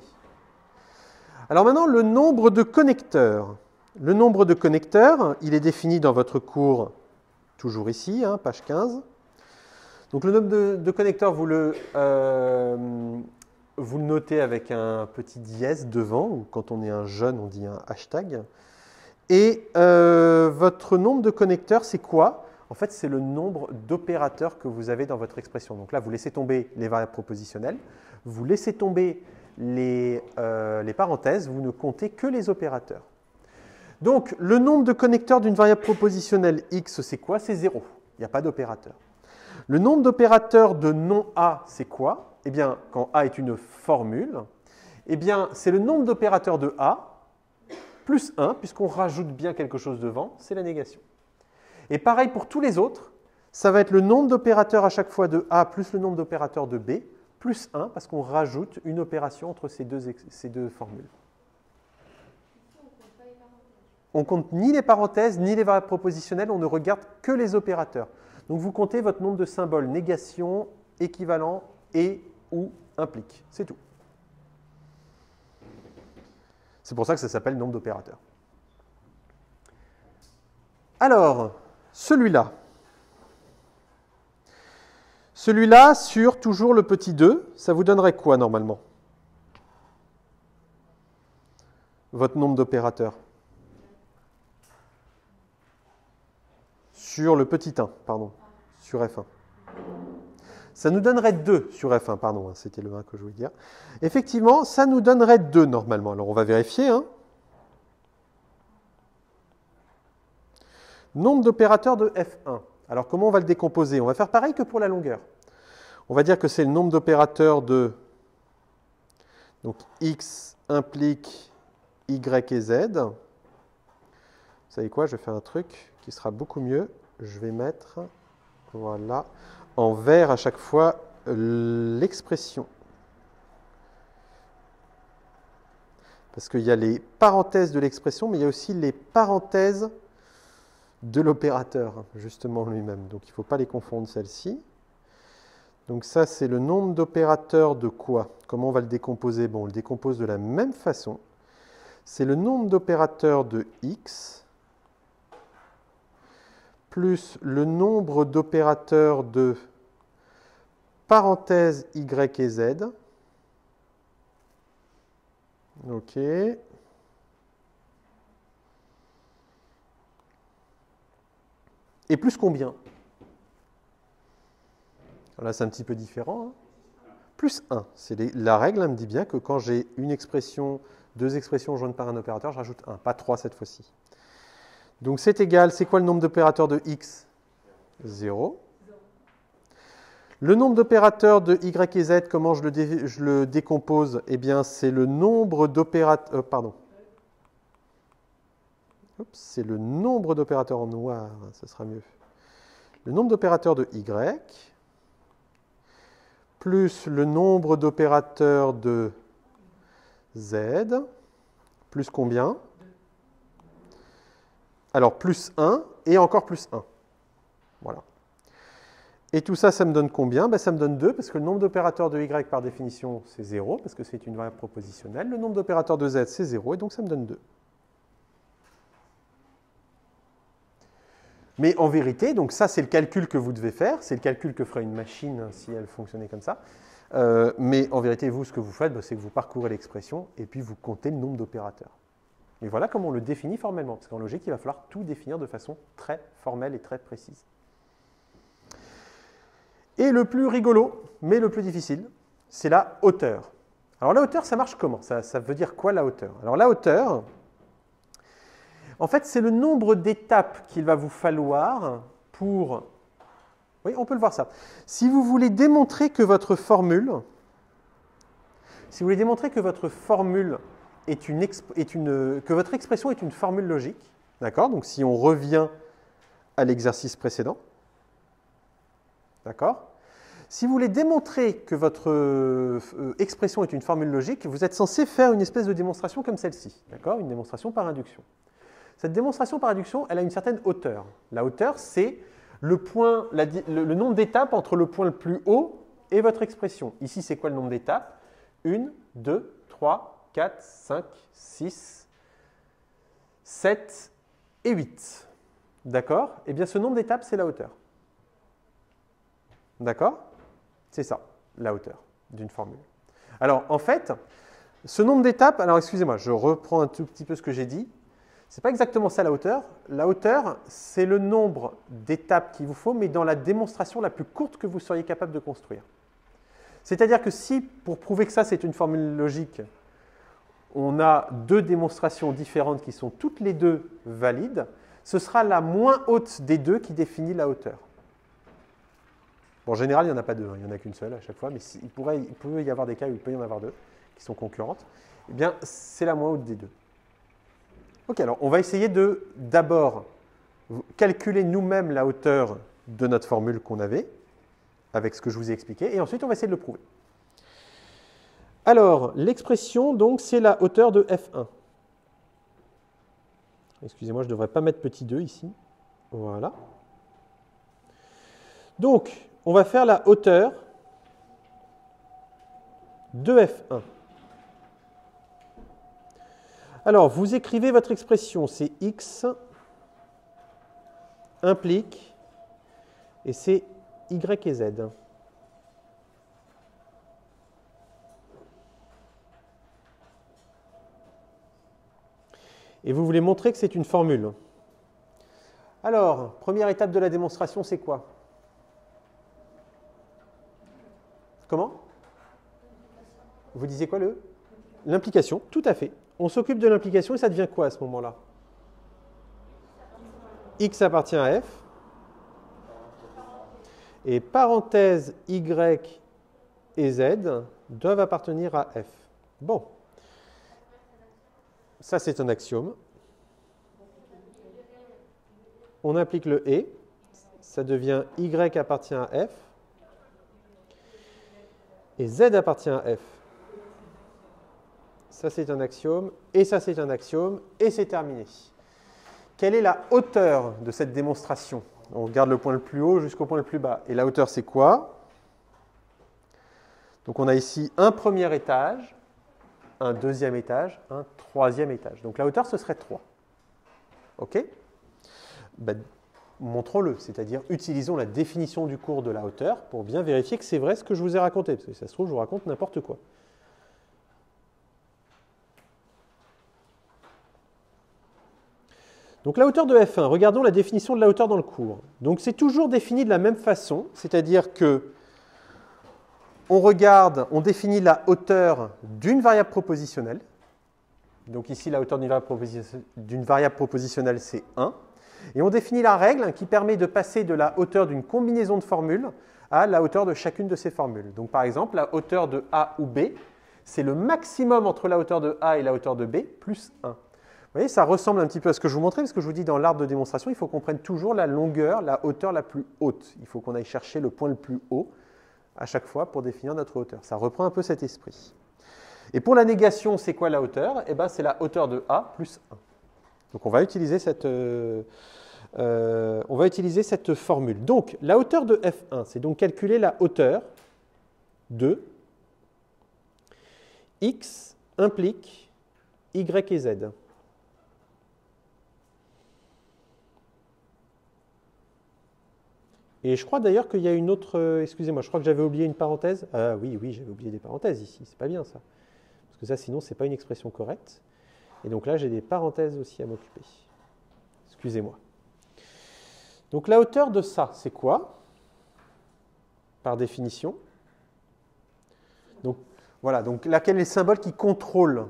Alors maintenant, le nombre de connecteurs. Le nombre de connecteurs, il est défini dans votre cours, toujours ici, page 15. Donc le nombre de connecteurs, vous le notez avec un petit dièse devant, ou quand on est un jeune, on dit un hashtag. Et votre nombre de connecteurs, c'est quoi? En fait, c'est le nombre d'opérateurs que vous avez dans votre expression. Donc là, vous laissez tomber les variables propositionnelles, vous laissez tomber les parenthèses, vous ne comptez que les opérateurs. Donc, le nombre de connecteurs d'une variable propositionnelle x, c'est quoi? C'est 0. Il n'y a pas d'opérateur. Le nombre d'opérateurs de non A, c'est quoi? Eh bien, quand A est une formule, eh bien, c'est le nombre d'opérateurs de A plus 1, puisqu'on rajoute bien quelque chose devant, c'est la négation. Et pareil pour tous les autres, ça va être le nombre d'opérateurs à chaque fois de A plus le nombre d'opérateurs de B, plus 1, parce qu'on rajoute une opération entre ces deux formules. On ne compte ni les parenthèses, ni les variables propositionnelles, on ne regarde que les opérateurs. Donc vous comptez votre nombre de symboles, négation, équivalent et ou implique. C'est tout. C'est pour ça que ça s'appelle nombre d'opérateurs. Alors, celui-là. Celui-là, sur toujours le petit 2, ça vous donnerait quoi normalement? Votre nombre d'opérateurs. Sur le petit 1, pardon, sur F1. Ça nous donnerait 2 sur F1, pardon, c'était le 1 que je voulais dire. Effectivement, ça nous donnerait 2 normalement. Alors on va vérifier. Nombre d'opérateurs de F1. Alors comment on va le décomposer? On va faire pareil que pour la longueur. On va dire que c'est le nombre d'opérateurs de... Donc X implique Y et Z. Vous savez quoi? Je vais faire un truc qui sera beaucoup mieux. Je vais mettre, voilà, en vert à chaque fois l'expression. Parce qu'il y a les parenthèses de l'expression, mais il y a aussi les parenthèses de l'opérateur, justement lui-même. Donc il ne faut pas les confondre, celles-ci. Donc ça, c'est le nombre d'opérateurs de quoi? Comment on va le décomposer? Bon, on le décompose de la même façon. C'est le nombre d'opérateurs de X plus le nombre d'opérateurs de parenthèses Y et Z. OK. Et plus combien? Là, c'est un petit peu différent. Plus 1. La règle me dit bien que quand j'ai une expression, deux expressions jointes par un opérateur, je rajoute 1, pas 3 cette fois-ci. Donc c'est égal, c'est quoi le nombre d'opérateurs de X? 0. Le nombre d'opérateurs de Y et Z, comment je le décompose? Eh bien, c'est le nombre d'opérateurs... c'est le nombre d'opérateurs en noir, ce sera mieux. Le nombre d'opérateurs de Y, plus le nombre d'opérateurs de Z, plus combien? Alors, plus 1 et encore plus 1. Voilà. Et tout ça, ça me donne combien? Ça me donne 2, parce que le nombre d'opérateurs de Y, par définition, c'est 0, parce que c'est une variable propositionnelle. Le nombre d'opérateurs de Z, c'est 0, et donc ça me donne 2. Mais en vérité, donc ça, c'est le calcul que vous devez faire. C'est le calcul que ferait une machine si elle fonctionnait comme ça. Mais en vérité, vous, ce que vous faites, c'est que vous parcourez l'expression et puis vous comptez le nombre d'opérateurs. Et voilà comment on le définit formellement. Parce qu'en logique, il va falloir tout définir de façon très formelle et très précise. Et le plus rigolo, mais le plus difficile, c'est la hauteur. Alors la hauteur, ça marche comment? Ça veut dire quoi la hauteur? Alors la hauteur, en fait, c'est le nombre d'étapes qu'il va vous falloir pour... Oui, on peut le voir ça. Si vous voulez démontrer que votre formule, que votre expression est une formule logique, d'accord? Donc si on revient à l'exercice précédent, d'accord? Si vous voulez démontrer que votre expression est une formule logique, vous êtes censé faire une espèce de démonstration comme celle-ci, d'accord? Une démonstration par induction. Cette démonstration par induction, elle a une certaine hauteur. La hauteur, c'est le nombre d'étapes entre le point le plus haut et votre expression. Ici, c'est quoi le nombre d'étapes? 1, 2, 3, 4, 5, 6, 7 et 8. D'accord? Eh bien, ce nombre d'étapes, c'est la hauteur. D'accord? C'est ça, la hauteur d'une formule. Alors, en fait, ce nombre d'étapes, alors excusez-moi, je reprends un tout petit peu ce que j'ai dit. Ce n'est pas exactement ça la hauteur. La hauteur, c'est le nombre d'étapes qu'il vous faut, mais dans la démonstration la plus courte que vous seriez capable de construire. C'est-à-dire que si, pour prouver que ça c'est une formule logique, on a deux démonstrations différentes qui sont toutes les deux valides, ce sera la moins haute des deux qui définit la hauteur. Bon, en général, il n'y en a pas deux, il n'y en a qu'une seule à chaque fois, mais il peut y avoir des cas où il peut y en avoir deux qui sont concurrentes. Eh bien, c'est la moins haute des deux. Ok, alors on va essayer de d'abord calculer nous-mêmes la hauteur de notre formule qu'on avait, avec ce que je vous ai expliqué, et ensuite on va essayer de le prouver. Alors, l'expression, donc, c'est la hauteur de F1. Excusez-moi, je ne devrais pas mettre petit 2 ici. Voilà. Donc, on va faire la hauteur de F1. Alors, vous écrivez votre expression, c'est x implique, et c'est y et z. Et vous voulez montrer que c'est une formule. Alors, première étape de la démonstration, c'est quoi? Comment? Vous disiez quoi, l'implication, tout à fait. On s'occupe de l'implication et ça devient quoi à ce moment-là? X appartient à F. Et parenthèse Y et Z doivent appartenir à F. Bon. Ça, c'est un axiome. On applique le et. Ça devient Y appartient à F. Et Z appartient à F. Ça, c'est un axiome, et ça, c'est un axiome, et c'est terminé. Quelle est la hauteur de cette démonstration? On regarde le point le plus haut jusqu'au point le plus bas. Et la hauteur, c'est quoi? Donc, on a ici un premier étage, un deuxième étage, un troisième étage. Donc, la hauteur, ce serait 3. OK? Ben, montrons-le, c'est-à-dire utilisons la définition du cours de la hauteur pour bien vérifier que c'est vrai ce que je vous ai raconté. Parce que ça se trouve, je vous raconte n'importe quoi. Donc la hauteur de F1, regardons la définition de la hauteur dans le cours. Donc c'est toujours défini de la même façon, c'est-à-dire que on définit la hauteur d'une variable propositionnelle. Donc ici, la hauteur d'une variable propositionnelle, c'est 1. Et on définit la règle qui permet de passer de la hauteur d'une combinaison de formules à la hauteur de chacune de ces formules. Donc par exemple, la hauteur de A ou B, c'est le maximum entre la hauteur de A et la hauteur de B, plus 1. Vous voyez, ça ressemble un petit peu à ce que je vous montrais, parce que je vous dis dans l'arbre de démonstration, il faut qu'on prenne toujours la longueur, la hauteur la plus haute. Il faut qu'on aille chercher le point le plus haut à chaque fois pour définir notre hauteur. Ça reprend un peu cet esprit. Et pour la négation, c'est quoi la hauteur? Eh bien, c'est la hauteur de A plus 1. Donc, on va utiliser cette formule. Donc, la hauteur de F1, c'est donc calculer la hauteur de X implique Y et Z. Et je crois d'ailleurs qu'il y a une autre... excusez-moi, je crois que j'avais oublié une parenthèse. Ah oui, j'avais oublié des parenthèses ici. C'est pas bien ça. Parce que ça, sinon, c'est pas une expression correcte. Et donc là, j'ai des parenthèses aussi à m'occuper. Excusez-moi. Donc la hauteur de ça, c'est quoi? Par définition. Donc voilà, donc là, quel est le symbole qui contrôle,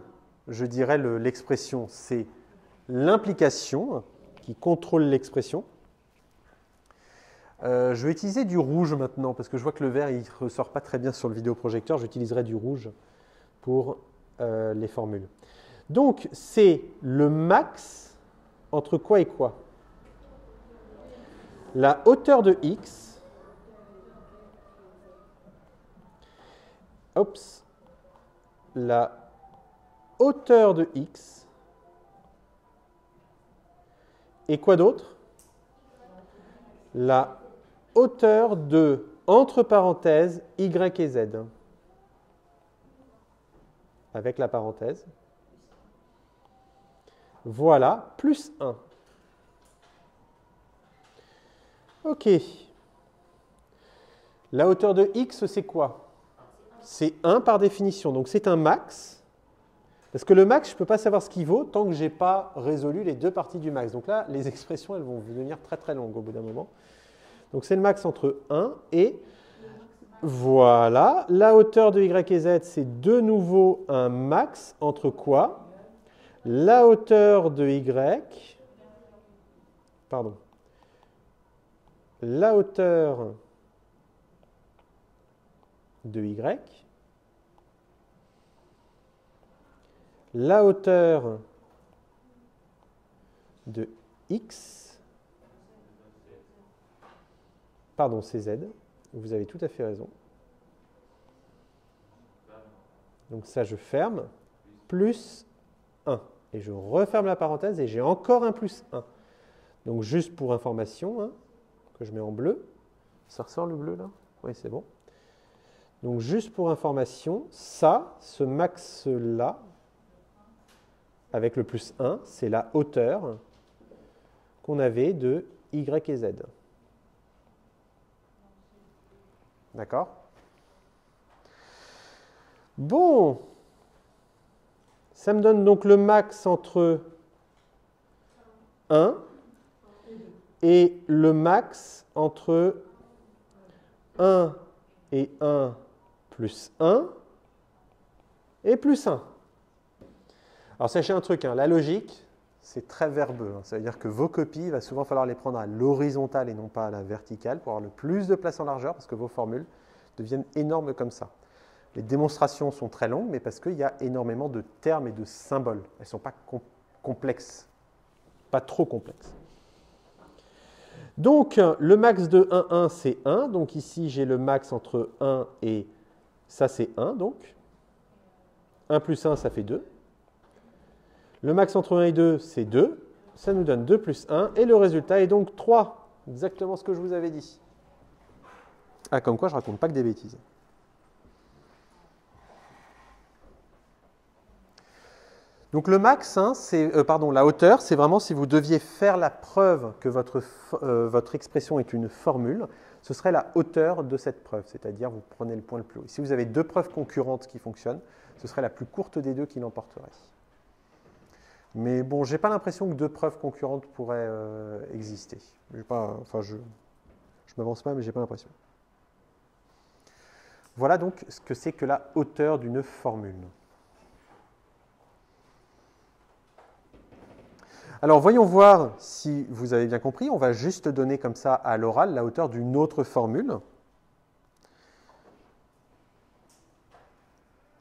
je dirais, l'expression? C'est l'implication qui contrôle l'expression. Je vais utiliser du rouge maintenant, parce que je vois que le vert il ne ressort pas très bien sur le vidéoprojecteur. J'utiliserai du rouge pour les formules. Donc, c'est le max entre quoi et quoi? La hauteur de x Oups. La hauteur de x. Et quoi d'autre? La hauteur de, entre parenthèses, y et z. Avec la parenthèse. Voilà, plus 1. OK. La hauteur de x, c'est quoi? C'est 1 par définition. Donc c'est un max. Parce que le max, je ne peux pas savoir ce qu'il vaut tant que je n'ai pas résolu les deux parties du max. Donc là, les expressions, elles vont devenir très très longues au bout d'un moment. Donc c'est le max entre 1 et... Voilà. La hauteur de y et z, c'est de nouveau un max entre quoi? La hauteur de y... Pardon. La hauteur de y, la hauteur de x, pardon, c'est z, vous avez tout à fait raison. Donc ça, je ferme, plus 1. Et je referme la parenthèse et j'ai encore un plus 1. Donc juste pour information, hein, que je mets en bleu. Ça ressort le bleu là? Oui, c'est bon. Donc juste pour information, ça, ce max-là, avec le plus 1, c'est la hauteur qu'on avait de y et z. D'accord? Bon. Ça me donne donc le max entre 1 et le max entre 1 et 1 plus 1 et plus 1. Alors sachez un truc, hein, la logique, c'est très verbeux. Hein. Ça veut dire que vos copies, il va souvent falloir les prendre à l'horizontale et non pas à la verticale pour avoir le plus de place en largeur parce que vos formules deviennent énormes comme ça. Les démonstrations sont très longues, mais parce qu'il y a énormément de termes et de symboles. Elles ne sont pas complexes, pas trop complexes. Donc, le max de 1, 1, c'est 1. Donc ici, j'ai le max entre 1 et ça, c'est 1. Donc, 1 plus 1, ça fait 2. Le max entre 1 et 2, c'est 2. Ça nous donne 2 plus 1. Et le résultat est donc 3. Exactement ce que je vous avais dit. Ah, comme quoi, je ne raconte pas que des bêtises. Donc le max, hein, la hauteur, c'est vraiment si vous deviez faire la preuve que votre expression est une formule, ce serait la hauteur de cette preuve, c'est-à-dire vous prenez le point le plus haut. Si vous avez deux preuves concurrentes qui fonctionnent, ce serait la plus courte des deux qui l'emporterait. Mais bon, je n'ai pas l'impression que deux preuves concurrentes pourraient exister. Je m'avance pas, mais je n'ai pas l'impression. Voilà donc ce que c'est que la hauteur d'une formule. Alors, voyons voir si vous avez bien compris. On va juste donner comme ça à l'oral la hauteur d'une autre formule.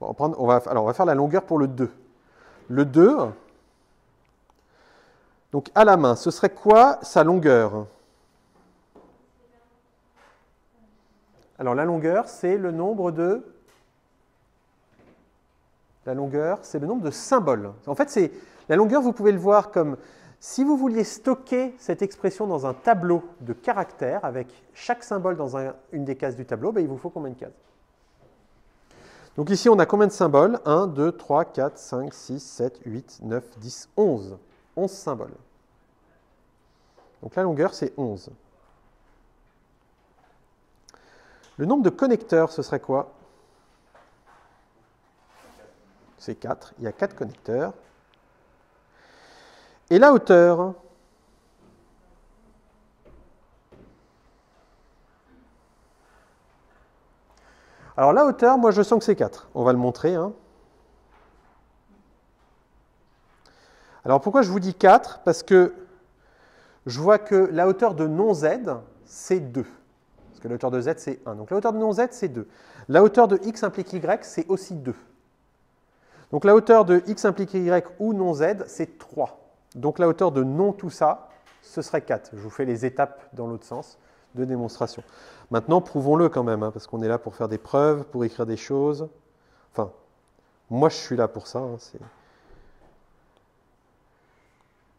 Bon, on va faire la longueur pour le 2. Le 2, donc à la main, ce serait quoi sa longueur? Alors, la longueur, c'est le nombre de... La longueur, c'est le nombre de symboles. En fait, la longueur, vous pouvez le voir comme si vous vouliez stocker cette expression dans un tableau de caractères avec chaque symbole dans une des cases du tableau, ben, il vous faut combien de cases? Donc ici, on a combien de symboles? 1, 2, 3, 4, 5, 6, 7, 8, 9, 10, 11. 11 symboles. Donc la longueur, c'est 11. Le nombre de connecteurs, ce serait quoi? C'est 4. Il y a 4 connecteurs. Et la hauteur? Alors la hauteur, moi je sens que c'est 4. On va le montrer. Hein. Alors pourquoi je vous dis 4? Parce que je vois que la hauteur de non z, c'est 2. Parce que la hauteur de z, c'est 1. Donc la hauteur de non z, c'est 2. La hauteur de x implique y, c'est aussi 2. Donc la hauteur de x implique y ou non z, c'est 3. Donc la hauteur de non tout ça, ce serait 4. Je vous fais les étapes dans l'autre sens de démonstration. Maintenant, prouvons-le quand même, hein, parce qu'on est là pour faire des preuves, pour écrire des choses. Enfin, moi je suis là pour ça. Hein,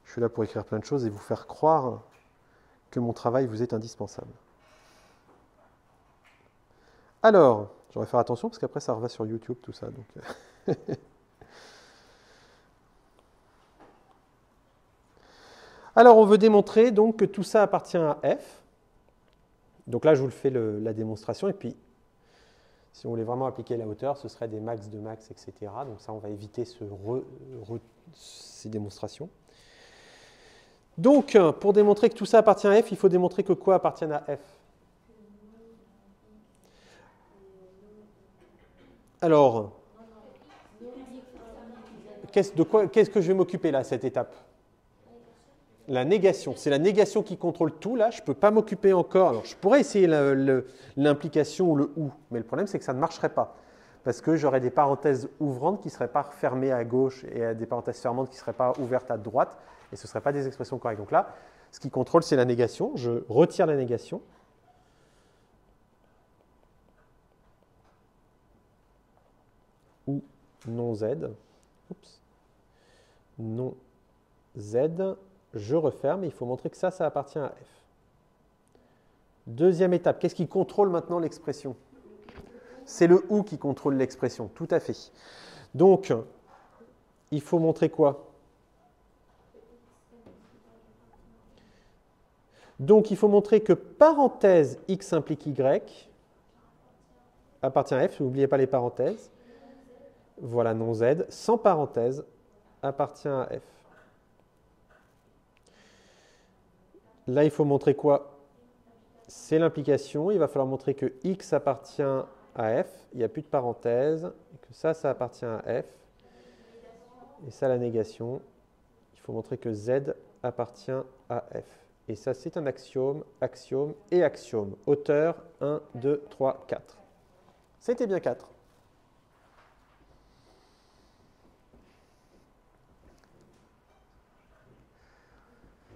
je suis là pour écrire plein de choses et vous faire croire que mon travail vous est indispensable. Alors, j'aurais faire attention parce qu'après ça revient sur YouTube tout ça. Donc alors, on veut démontrer donc que tout ça appartient à F. Donc là, je vous le fais la démonstration. Et puis, si on voulait vraiment appliquer la hauteur, ce serait des max de max, etc. Donc ça, on va éviter ces démonstrations. Donc, pour démontrer que tout ça appartient à F, il faut démontrer que quoi appartient à F? Alors, qu'est-ce que je vais m'occuper là, à cette étape? La négation. C'est la négation qui contrôle tout. Là, je ne peux pas m'occuper encore. Alors, je pourrais essayer l'implication ou le ou, mais le problème, c'est que ça ne marcherait pas. Parce que j'aurais des parenthèses ouvrantes qui ne seraient pas fermées à gauche et des parenthèses fermantes qui ne seraient pas ouvertes à droite. Et ce ne seraient pas des expressions correctes. Donc là, ce qui contrôle, c'est la négation. Je retire la négation. Ou non Z. Oups. Non Z. Je referme et il faut montrer que ça appartient à F. Deuxième étape, qu'est-ce qui contrôle maintenant l'expression? C'est le OU qui contrôle l'expression, tout à fait. Donc, il faut montrer quoi? Donc, il faut montrer que parenthèse X implique Y appartient à F, n'oubliez pas les parenthèses. Voilà, non Z, sans parenthèse, appartient à F. Là, il faut montrer quoi? C'est l'implication. Il va falloir montrer que X appartient à F. Il n'y a plus de parenthèse. Et que ça appartient à F. Et ça, la négation. Il faut montrer que Z appartient à F. Et ça, c'est un axiome, axiome et axiome. Hauteur 1, 2, 3, 4. C'était bien 4.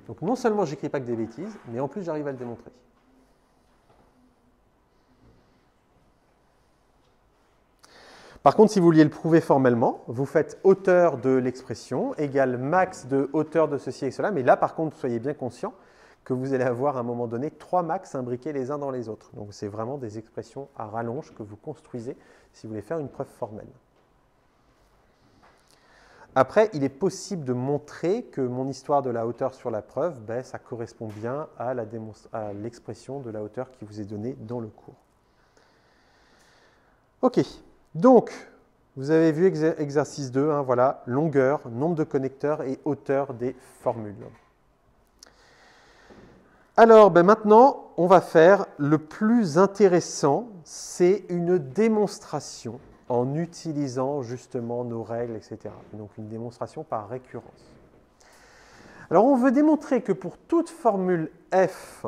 Donc non seulement j'écris pas que des bêtises, mais en plus j'arrive à le démontrer. Par contre, si vous vouliez le prouver formellement, vous faites hauteur de l'expression égale max de hauteur de ceci et cela, mais là par contre, soyez bien conscient que vous allez avoir à un moment donné 3 max imbriqués les uns dans les autres. Donc c'est vraiment des expressions à rallonge que vous construisez si vous voulez faire une preuve formelle. Après, il est possible de montrer que mon histoire de la hauteur sur la preuve, ça correspond bien à l'expression de la hauteur qui vous est donnée dans le cours. Ok, donc, vous avez vu exercice 2, hein, voilà, longueur, nombre de connecteurs et hauteur des formules. Alors, maintenant, on va faire le plus intéressant, c'est une démonstration en utilisant justement nos règles, etc. Donc une démonstration par récurrence. Alors on veut démontrer que pour toute formule f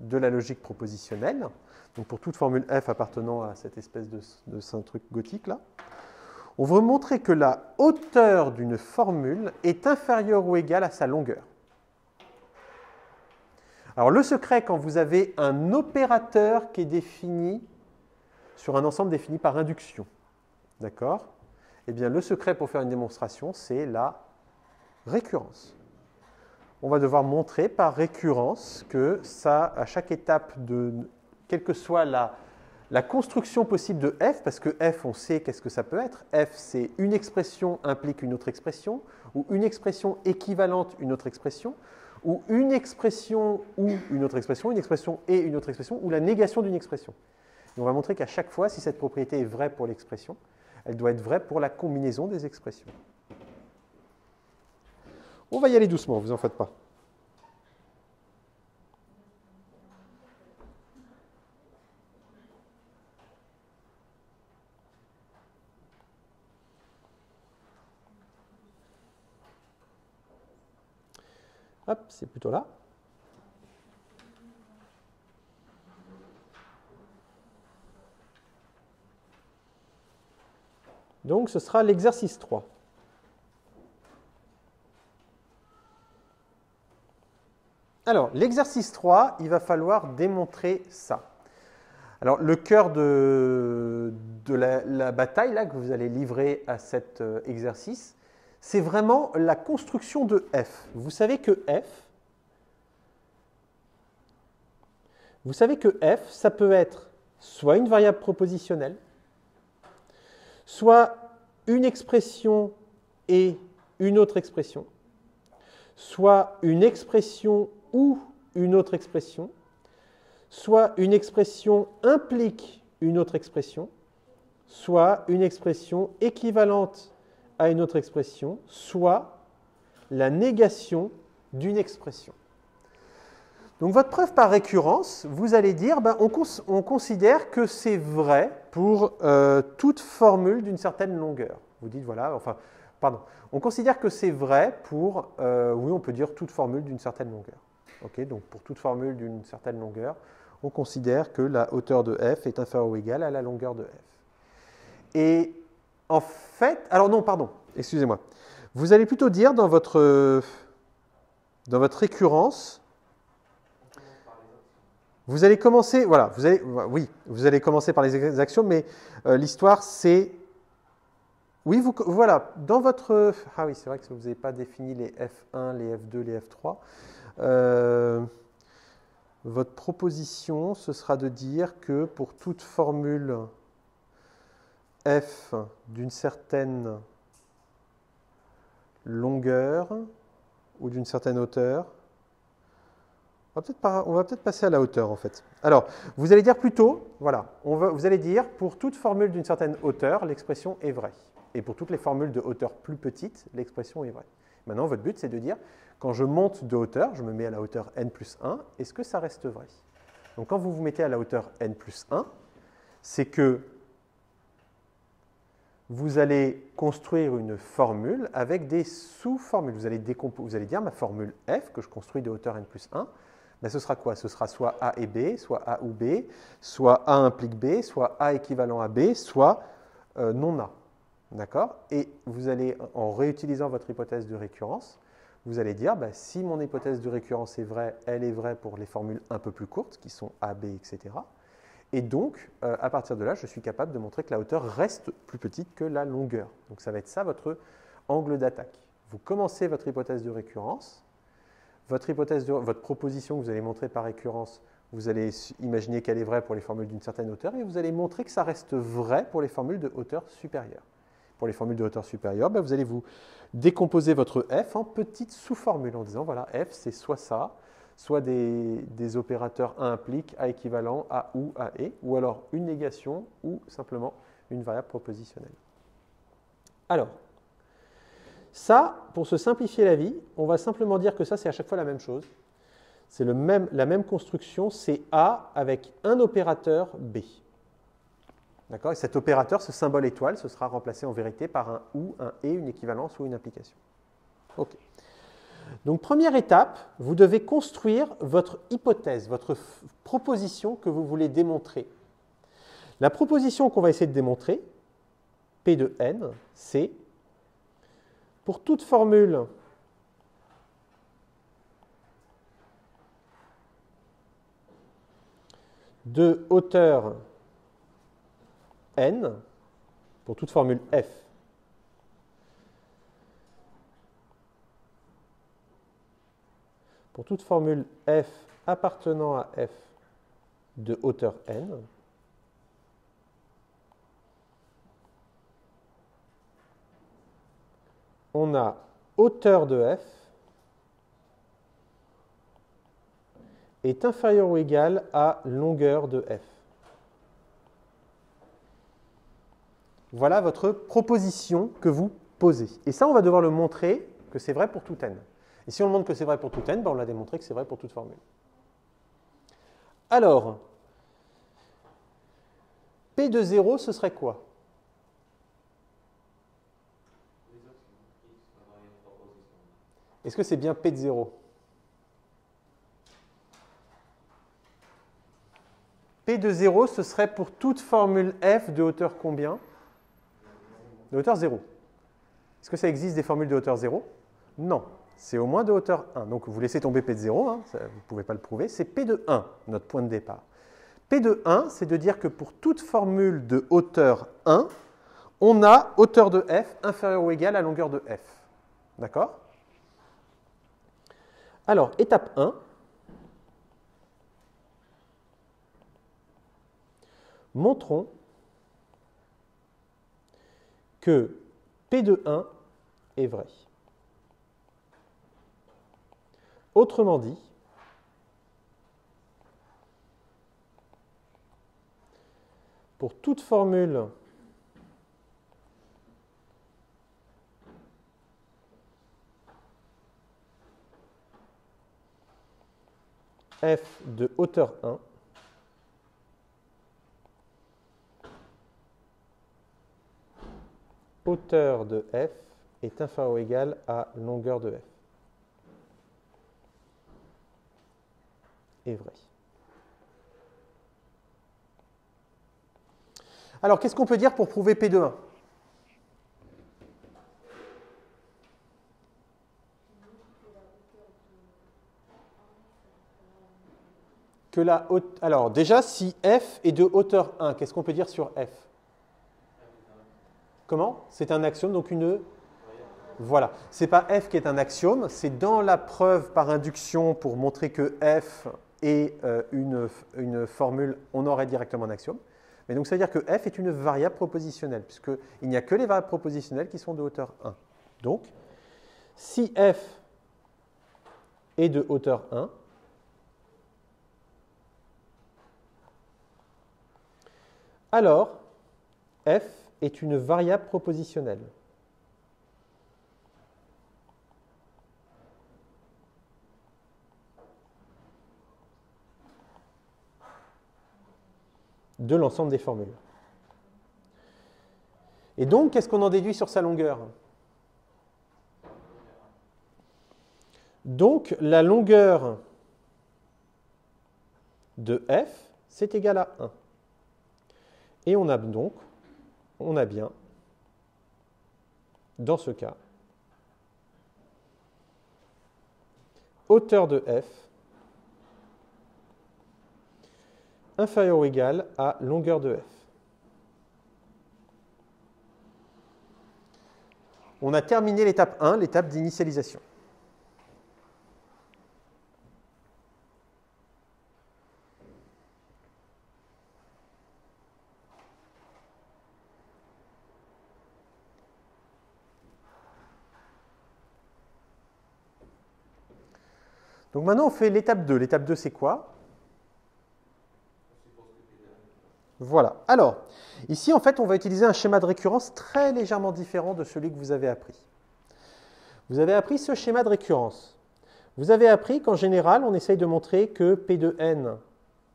de la logique propositionnelle, donc pour toute formule f appartenant à cette espèce de saint truc gothique là, on veut montrer que la hauteur d'une formule est inférieure ou égale à sa longueur. Alors le secret, quand vous avez un opérateur qui est défini sur un ensemble défini par induction. D'accord? Eh bien, le secret pour faire une démonstration, c'est la récurrence. On va devoir montrer par récurrence que ça, à chaque étape, quelle que soit la construction possible de f, parce que f, on sait qu'est-ce que ça peut être. F, c'est une expression implique une autre expression, ou une expression équivalente une autre expression, ou une expression ou une autre expression, une expression et une autre expression, ou la négation d'une expression. Et on va montrer qu'à chaque fois, si cette propriété est vraie pour l'expression, elle doit être vraie pour la combinaison des expressions. On va y aller doucement, vous en faites pas. Hop, c'est plutôt là. Donc, ce sera l'exercice 3. Alors, l'exercice 3, il va falloir démontrer ça. Alors, le cœur de de la bataille là, que vous allez livrer à cet exercice, c'est vraiment la construction de f. Vous savez que f, ça peut être soit une variable propositionnelle, soit une expression et une autre expression, soit une expression ou une autre expression, soit une expression implique une autre expression, soit une expression équivalente à une autre expression, soit la négation d'une expression. Donc votre preuve par récurrence, vous allez dire, on considère que c'est vrai pour toute formule d'une certaine longueur. Vous dites, voilà, enfin, pardon, on considère que c'est vrai pour, oui, on peut dire toute formule d'une certaine longueur. Okay, donc pour toute formule d'une certaine longueur, on considère que la hauteur de f est inférieure ou égale à la longueur de f. Et en fait, alors non, pardon, excusez-moi. Vous allez plutôt dire dans votre récurrence, vous allez commencer, voilà, vous allez commencer par les axiomes, mais l'histoire c'est, oui, voilà, dans votre, ah oui, c'est vrai que vous n'avez pas défini les F1, les F2, les F3. Votre proposition, ce sera de dire que pour toute formule f d'une certaine longueur ou d'une certaine hauteur, on va peut-être passer à la hauteur en fait. Alors, vous allez dire plutôt, voilà, vous allez dire pour toute formule d'une certaine hauteur, l'expression est vraie. Et pour toutes les formules de hauteur plus petite, l'expression est vraie. Maintenant, votre but, c'est de dire, quand je monte de hauteur, je me mets à la hauteur n plus 1, est-ce que ça reste vrai? Donc, quand vous vous mettez à la hauteur n plus 1, c'est que vous allez construire une formule avec des sous-formules. Vous allez dire, ma formule f, que je construis de hauteur n plus 1, ben, ce sera quoi? Ce sera soit a et b, soit a ou b, soit a implique b, soit a équivalent à b, soit non a. D'accord? Et vous allez, en réutilisant votre hypothèse de récurrence, vous allez dire, bah, si mon hypothèse de récurrence est vraie, elle est vraie pour les formules un peu plus courtes, qui sont A, B, etc. Et donc, à partir de là, je suis capable de montrer que la hauteur reste plus petite que la longueur. Donc, ça va être ça votre angle d'attaque. Vous commencez votre hypothèse de récurrence, votre proposition que vous allez montrer par récurrence, vous allez imaginer qu'elle est vraie pour les formules d'une certaine hauteur, et vous allez montrer que ça reste vrai pour les formules de hauteur supérieure. Pour les formules de hauteur supérieure, vous allez vous décomposer votre f en petites sous-formules en disant, voilà, f c'est soit ça, soit des opérateurs A implique, A équivalent, A ou alors une négation, ou simplement une variable propositionnelle. Alors, ça, pour se simplifier la vie, on va simplement dire que ça, c'est à chaque fois la même chose. C'est la même construction, c'est A avec un opérateur B. D'accord? Et cet opérateur, ce symbole étoile, ce sera remplacé en vérité par un ou, un et, une équivalence ou une implication. OK. Donc, première étape, vous devez construire votre hypothèse, votre proposition que vous voulez démontrer. La proposition qu'on va essayer de démontrer, P de n, c'est pour toute formule de hauteur n, pour toute formule f, pour toute formule f appartenant à f de hauteur n, on a hauteur de f est inférieur ou égal à longueur de f. Voilà votre proposition que vous posez. Et ça, on va devoir le montrer que c'est vrai pour tout n. Et si on montre que c'est vrai pour tout n, ben on l'a démontré que c'est vrai pour toute formule. Alors, P de 0, ce serait quoi? Est-ce que c'est bien P de 0? P de 0, ce serait pour toute formule f de hauteur combien? De hauteur 0. Est-ce que ça existe des formules de hauteur 0? Non, c'est au moins de hauteur 1. Donc vous laissez tomber P de 0, hein, vous ne pouvez pas le prouver, c'est P de 1, notre point de départ. P de 1, c'est de dire que pour toute formule de hauteur 1, on a hauteur de f inférieure ou égale à longueur de f. D'accord? Alors, étape 1. Montrons que P de 1 est vrai. Autrement dit, pour toute formule f de hauteur 1, hauteur de f est inférieure ou égale à longueur de f. Est vrai. Alors, qu'est-ce qu'on peut dire pour prouver P de 1? Que la haute... Alors, déjà, si f est de hauteur 1, qu'est-ce qu'on peut dire sur f? Comment? C'est un axiome, donc une... Voilà. Ce n'est pas f qui est un axiome, c'est dans la preuve par induction pour montrer que f est une formule, on aurait directement un axiome. Mais donc, ça veut dire que f est une variable propositionnelle, puisqu'il n'y a que les variables propositionnelles qui sont de hauteur 1. Donc, si f est de hauteur 1, alors f est une variable propositionnelle. De l'ensemble des formules. Et donc, qu'est-ce qu'on en déduit sur sa longueur? Donc, la longueur de f, c'est égal à 1. Et on a bien, dans ce cas, hauteur de f inférieure ou égale à longueur de f. On a terminé l'étape 1, l'étape d'initialisation. Donc maintenant, on fait l'étape 2. L'étape 2, c'est quoi? Voilà. Alors, ici, en fait, on va utiliser un schéma de récurrence très légèrement différent de celui que vous avez appris. Vous avez appris ce schéma de récurrence. Vous avez appris qu'en général, on essaye de montrer que P de n,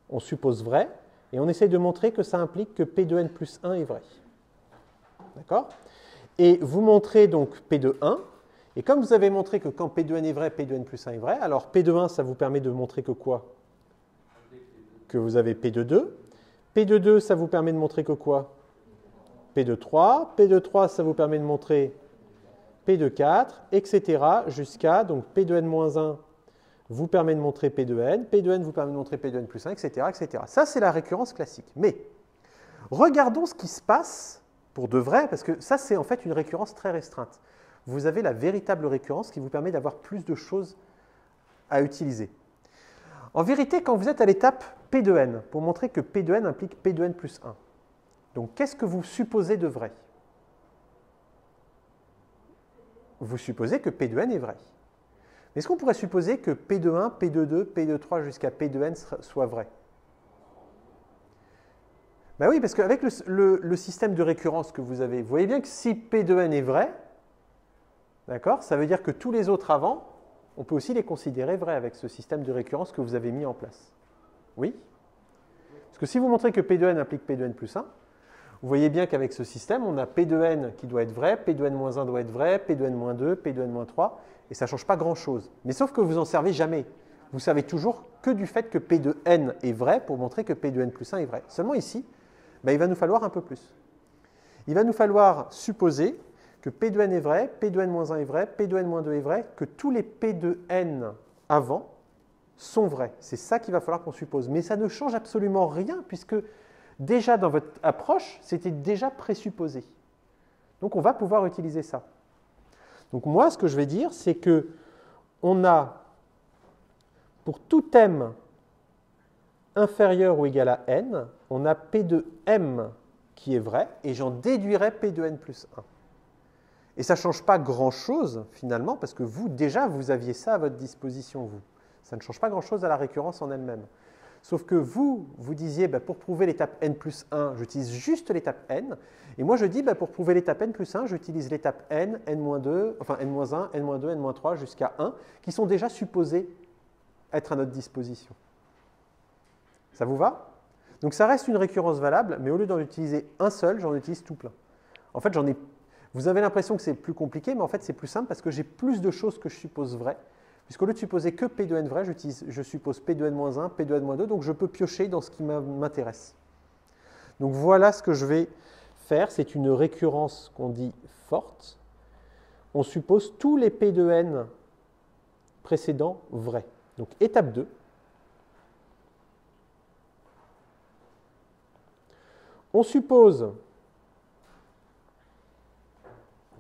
on suppose vrai, et on essaye de montrer que ça implique que P de n plus 1 est vrai. D'accord? Et vous montrez donc P de 1, et comme vous avez montré que quand P de n est vrai, P de n plus 1 est vrai, alors P de 1, ça vous permet de montrer que quoi? Que vous avez P de 2. P de 2, ça vous permet de montrer que quoi? P de 3. P de 3, ça vous permet de montrer P de 4, etc. jusqu'à, donc P de n-1 vous permet de montrer P de n. P de n vous permet de montrer P de n plus 1, etc. etc. Ça, c'est la récurrence classique. Mais regardons ce qui se passe pour de vrai, parce que ça, c'est en fait une récurrence très restreinte. Vous avez la véritable récurrence qui vous permet d'avoir plus de choses à utiliser. En vérité, quand vous êtes à l'étape P de n, pour montrer que P de n implique P de n plus 1, donc qu'est-ce que vous supposez de vrai? Vous supposez que P de n est vrai. Est-ce qu'on pourrait supposer que P de 1, P de 2, P de 3 jusqu'à P de n soit vrai? Ben oui, parce qu'avec le système de récurrence que vous avez, vous voyez bien que si P de n est vrai, d'accord, ça veut dire que tous les autres avant, on peut aussi les considérer vrais avec ce système de récurrence que vous avez mis en place. Oui? Parce que si vous montrez que P de n implique P de n plus 1, vous voyez bien qu'avec ce système, on a P de n qui doit être vrai, P de n-1 doit être vrai, P de n-2, P de n-3, et ça ne change pas grand-chose. Mais sauf que vous n'en servez jamais. Vous savez toujours que du fait que P de n est vrai pour montrer que P de n plus 1 est vrai. Seulement ici, ben, il va nous falloir un peu plus. Il va nous falloir supposer que P de n est vrai, P de n-1 est vrai, P de n-2 est vrai, que tous les P de n avant sont vraies. C'est ça qu'il va falloir qu'on suppose. Mais ça ne change absolument rien puisque déjà dans votre approche, c'était déjà présupposé. Donc on va pouvoir utiliser ça. Donc moi, ce que je vais dire, c'est que on a, pour tout m inférieur ou égal à n, on a P de m qui est vrai, et j'en déduirai P de n plus 1. Et ça ne change pas grand-chose, finalement, parce que vous, déjà, vous aviez ça à votre disposition, vous. Ça ne change pas grand-chose à la récurrence en elle-même. Sauf que vous disiez, pour prouver l'étape n plus 1, j'utilise juste l'étape n. Et moi, je dis, pour prouver l'étape n plus 1, j'utilise l'étape n, n-2, enfin n-1, n-2, n-3 jusqu'à 1, qui sont déjà supposés être à notre disposition. Ça vous va? Donc ça reste une récurrence valable, mais au lieu d'en utiliser un seul, j'en utilise tout plein. En fait, vous avez l'impression que c'est plus compliqué, mais en fait, c'est plus simple parce que j'ai plus de choses que je suppose vraies. Puisqu'au lieu de supposer que P de n vrai, je suppose P de n-1, P de n-2, donc je peux piocher dans ce qui m'intéresse. Donc voilà ce que je vais faire. C'est une récurrence qu'on dit forte. On suppose tous les P de n précédents vrais. Donc étape 2. On suppose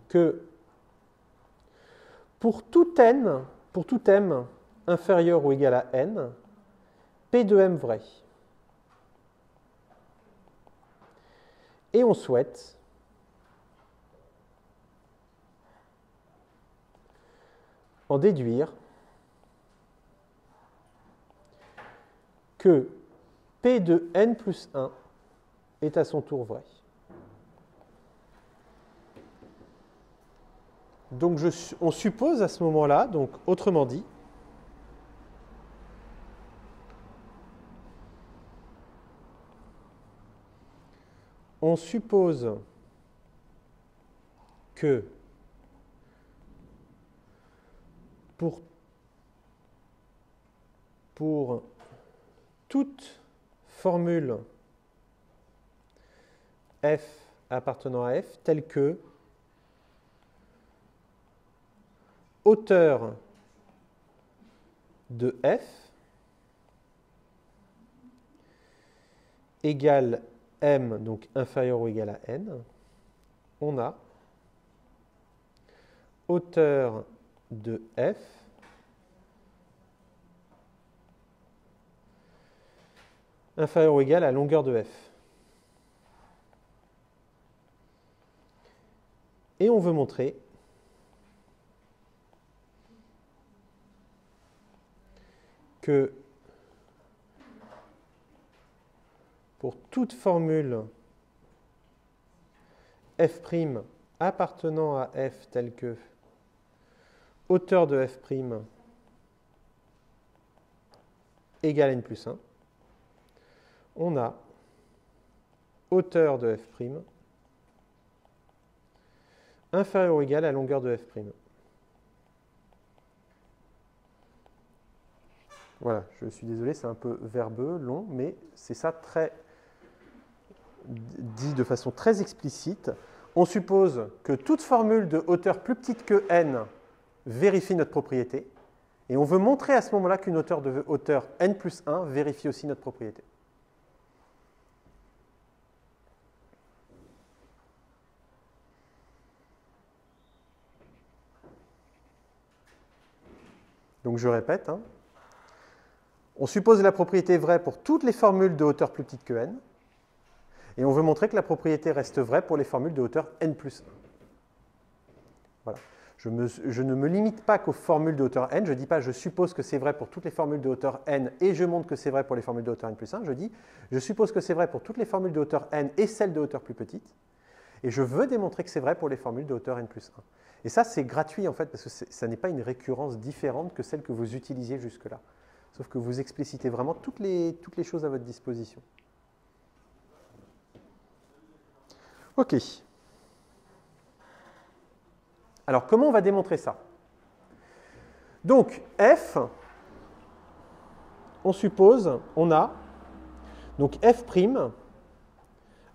que pour tout m inférieur ou égal à n, P de m vrai. Et on souhaite en déduire que P de n plus 1 est à son tour vrai. Donc on suppose à ce moment-là, donc autrement dit, on suppose que pour toute formule f appartenant à f telle que hauteur de f égale m, donc inférieur ou égal à n, on a hauteur de f inférieur ou égal à longueur de f. Et on veut montrer que pour toute formule f' appartenant à f telle que hauteur de f' égale n plus 1, on a hauteur de f' inférieur ou égal à longueur de f'. Voilà, je suis désolé, c'est un peu verbeux, long, mais c'est ça dit de façon très explicite. On suppose que toute formule de hauteur plus petite que n vérifie notre propriété, et on veut montrer à ce moment-là qu'une hauteur de hauteur n plus 1 vérifie aussi notre propriété. Donc je répète, on suppose la propriété vraie pour toutes les formules de hauteur plus petite que n, et on veut montrer que la propriété reste vraie pour les formules de hauteur n plus 1. Voilà. Je ne me limite pas qu'aux formules de hauteur n, je ne dis pas je suppose que c'est vrai pour toutes les formules de hauteur n et je montre que c'est vrai pour les formules de hauteur n plus 1, je dis je suppose que c'est vrai pour toutes les formules de hauteur n et celles de hauteur plus petite, et je veux démontrer que c'est vrai pour les formules de hauteur n plus 1. Et ça, c'est gratuit en fait, parce que ça n'est pas une récurrence différente que celle que vous utilisiez jusque-là. Sauf que vous explicitez vraiment toutes les choses à votre disposition. OK. Alors, comment on va démontrer ça? Donc, f, on suppose, on a, donc f'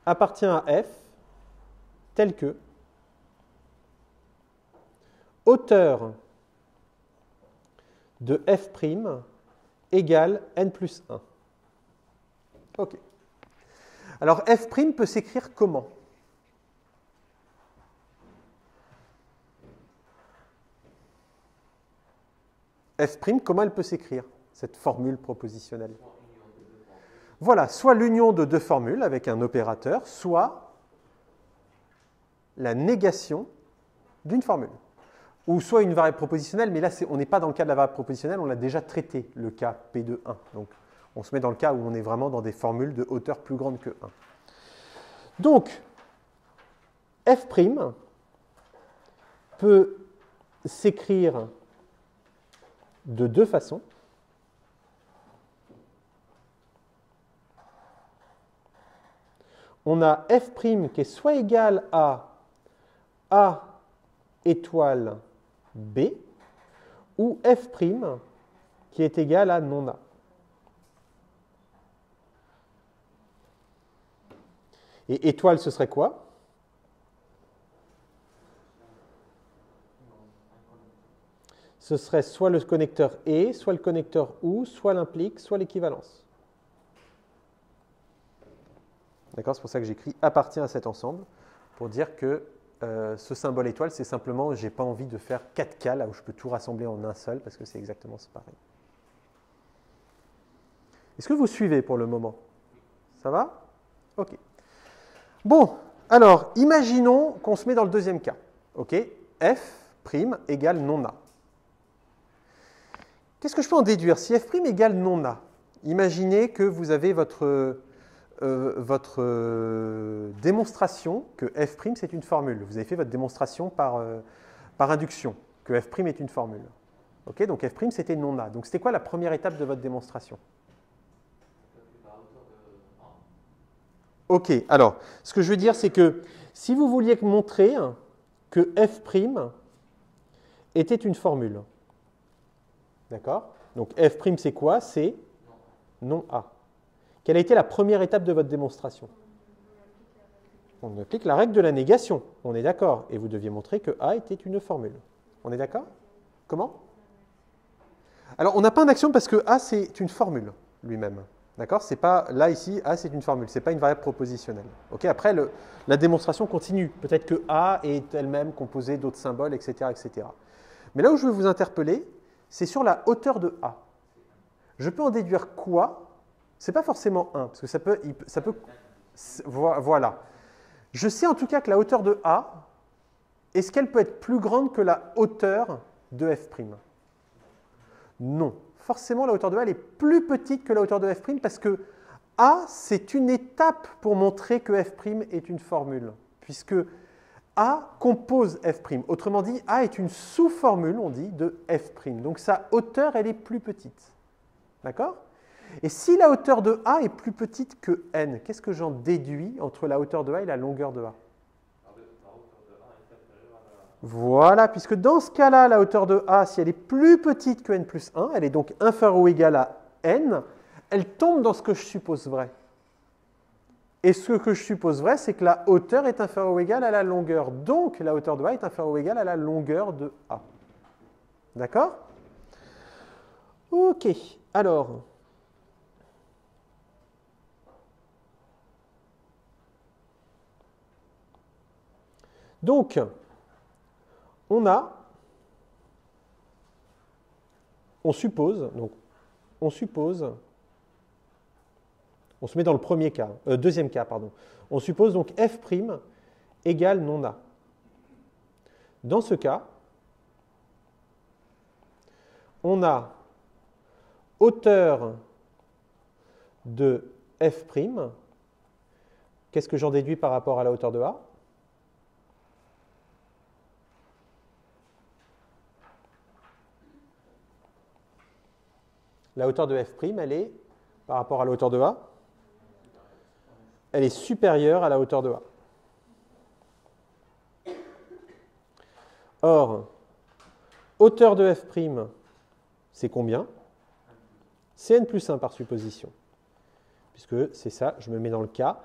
appartient à f tel que hauteur de f' égale n plus 1. OK. Alors, f' peut s'écrire comment? F', comment elle peut s'écrire, cette formule propositionnelle? Voilà, soit l'union de deux formules avec un opérateur, soit la négation d'une formule. Ou soit une variable propositionnelle, mais là, on n'est pas dans le cas de la variable propositionnelle, on l'a déjà traité, le cas P de 1. Donc, on se met dans le cas où on est vraiment dans des formules de hauteur plus grande que 1. Donc, f' peut s'écrire de deux façons. On a f' qui est soit égal à A étoile B, ou f' qui est égal à non A. Et étoile, ce serait quoi? Ce serait soit le connecteur et, soit le connecteur ou, soit l'implique, soit l'équivalence. D'accord? C'est pour ça que j'écris appartient à cet ensemble, pour dire que ce symbole étoile, c'est simplement, je n'ai pas envie de faire 4 cas, là où je peux tout rassembler en un seul, parce que c'est exactement pareil. Est-ce que vous suivez pour le moment? Ça va? OK. Bon, alors, imaginons qu'on se met dans le deuxième cas. OK? F' égale non A. Qu'est-ce que je peux en déduire? Si f' égale non A, imaginez que vous avez votre démonstration que f' c'est une formule. Vous avez fait votre démonstration par induction, que f' est une formule. Okay, donc f' c'était non A. Donc c'était quoi la première étape de votre démonstration? Ok, alors ce que je veux dire c'est que si vous vouliez montrer que f' était une formule, d'accord? Donc f' c'est quoi? C'est non A. Quelle a été la première étape de votre démonstration? On applique la règle de la négation, on est d'accord. Et vous deviez montrer que A était une formule. On est d'accord? Comment? Alors, on n'a pas un axiome parce que A, c'est une formule lui-même. D'accord? C'est pas, là, ici, A, c'est une formule. Ce n'est pas une variable propositionnelle. Okay? Après, la démonstration continue. Peut-être que A est elle-même composée d'autres symboles, etc., etc. Mais là où je veux vous interpeller, c'est sur la hauteur de A. Je peux en déduire quoi? Ce n'est pas forcément 1, parce que ça peut... Voilà. Je sais en tout cas que la hauteur de A, est-ce qu'elle peut être plus grande que la hauteur de f'? Non. Forcément, la hauteur de A elle est plus petite que la hauteur de f', parce que A, c'est une étape pour montrer que f' est une formule, puisque A compose f'. Autrement dit, A est une sous-formule, on dit, de f'. Donc sa hauteur, elle est plus petite. D'accord? Et si la hauteur de A est plus petite que n, qu'est-ce que j'en déduis entre la hauteur de A et la longueur de A? Voilà, puisque dans ce cas-là, la hauteur de A, si elle est plus petite que n plus 1, elle est donc inférieure ou égale à n, elle tombe dans ce que je suppose vrai. Et ce que je suppose vrai, c'est que la hauteur est inférieure ou égale à la longueur. Donc, la hauteur de A est inférieure ou égale à la longueur de A. D'accord? Ok, alors... Donc, on suppose, on se met dans le deuxième cas, pardon. On suppose donc f' égale non A. Dans ce cas, on a hauteur de f'. Qu'est-ce que j'en déduis par rapport à la hauteur de A? La hauteur de f', elle est, par rapport à la hauteur de A, elle est supérieure à la hauteur de A. Or, hauteur de f', c'est combien? C'est n plus 1 par supposition. Puisque c'est ça, je me mets dans le cas.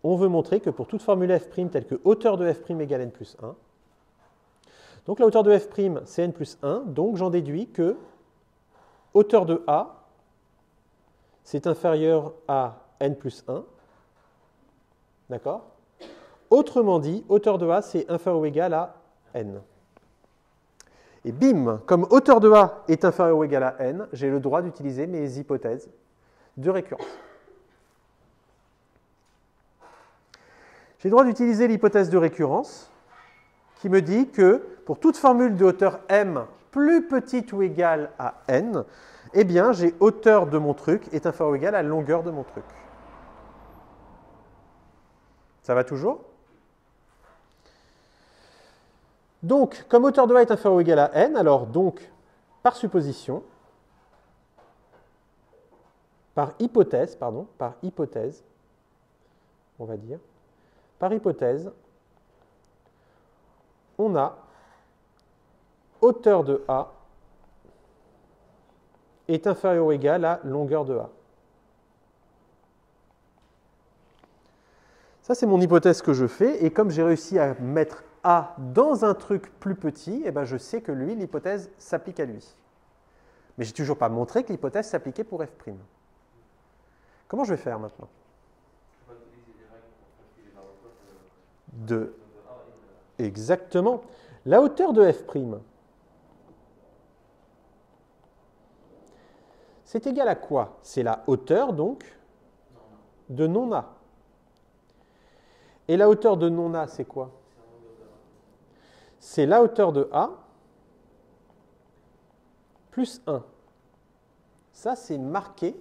On veut montrer que pour toute formule f' telle que hauteur de f' égale n plus 1, donc la hauteur de f', c'est n plus 1, donc j'en déduis que hauteur de A c'est inférieur à n plus 1. D'accord? Autrement dit, hauteur de A, c'est inférieur ou égal à n. Et bim, comme hauteur de A est inférieur ou égal à n, j'ai le droit d'utiliser mes hypothèses de récurrence. J'ai le droit d'utiliser l'hypothèse de récurrence qui me dit que pour toute formule de hauteur m plus petite ou égale à n, eh bien, j'ai hauteur de mon truc est inférieur ou égal à longueur de mon truc. Ça va toujours? Donc, comme hauteur de A est inférieur ou égal à n, alors donc, par supposition, par hypothèse, on va dire, par hypothèse, on a hauteur de A est inférieur ou égal à longueur de A. Ça, c'est mon hypothèse que je fais, et comme j'ai réussi à mettre A dans un truc plus petit, eh ben je sais que lui, l'hypothèse s'applique à lui. Mais je n'ai toujours pas montré que l'hypothèse s'appliquait pour f'. Comment je vais faire maintenant? Exactement. La hauteur de f', c'est égal à quoi? C'est la hauteur, donc, de non A. Et la hauteur de non A, c'est quoi? C'est la hauteur de A plus 1. Ça, c'est marqué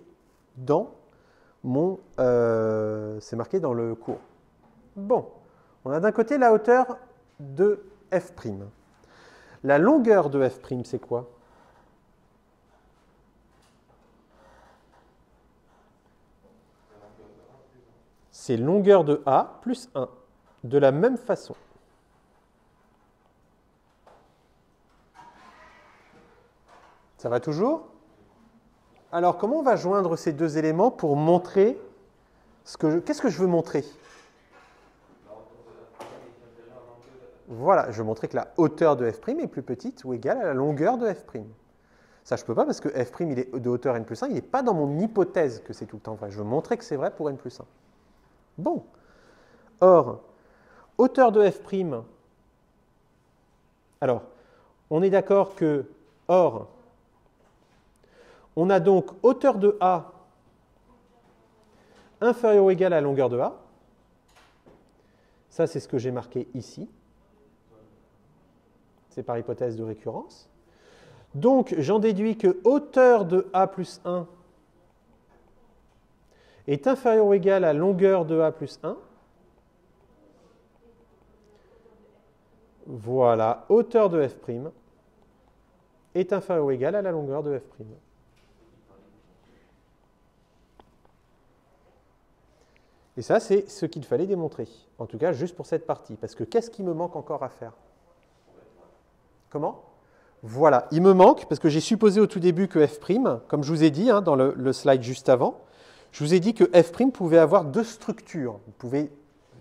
dans c'est marqué dans le cours. Bon, on a d'un côté la hauteur de f'. La longueur de f', c'est quoi? C'est longueur de A plus 1. De la même façon. Ça va toujours? Alors, comment on va joindre ces deux éléments pour montrer qu'est-ce que je veux montrer? Voilà, je veux montrer que la hauteur de f' est plus petite ou égale à la longueur de f'. Ça, je ne peux pas parce que f' il est de hauteur n plus 1, il n'est pas dans mon hypothèse que c'est tout le temps vrai. Je veux montrer que c'est vrai pour n plus 1. Bon. Or, hauteur de f', alors, on est d'accord que, or, on a donc hauteur de A inférieure ou égale à la longueur de A. Ça, c'est ce que j'ai marqué ici. C'est par hypothèse de récurrence. Donc, j'en déduis que hauteur de A plus 1 est inférieure ou égale à longueur de A plus 1. Voilà, hauteur de f' est inférieure ou égale à la longueur de f'. Et ça, c'est ce qu'il fallait démontrer. En tout cas, juste pour cette partie. Parce que qu'est-ce qui me manque encore à faire? Comment? Voilà, il me manque, parce que j'ai supposé au tout début que f', comme je vous ai dit dans le slide juste avant, je vous ai dit que f' pouvait avoir deux structures. Vous pouvez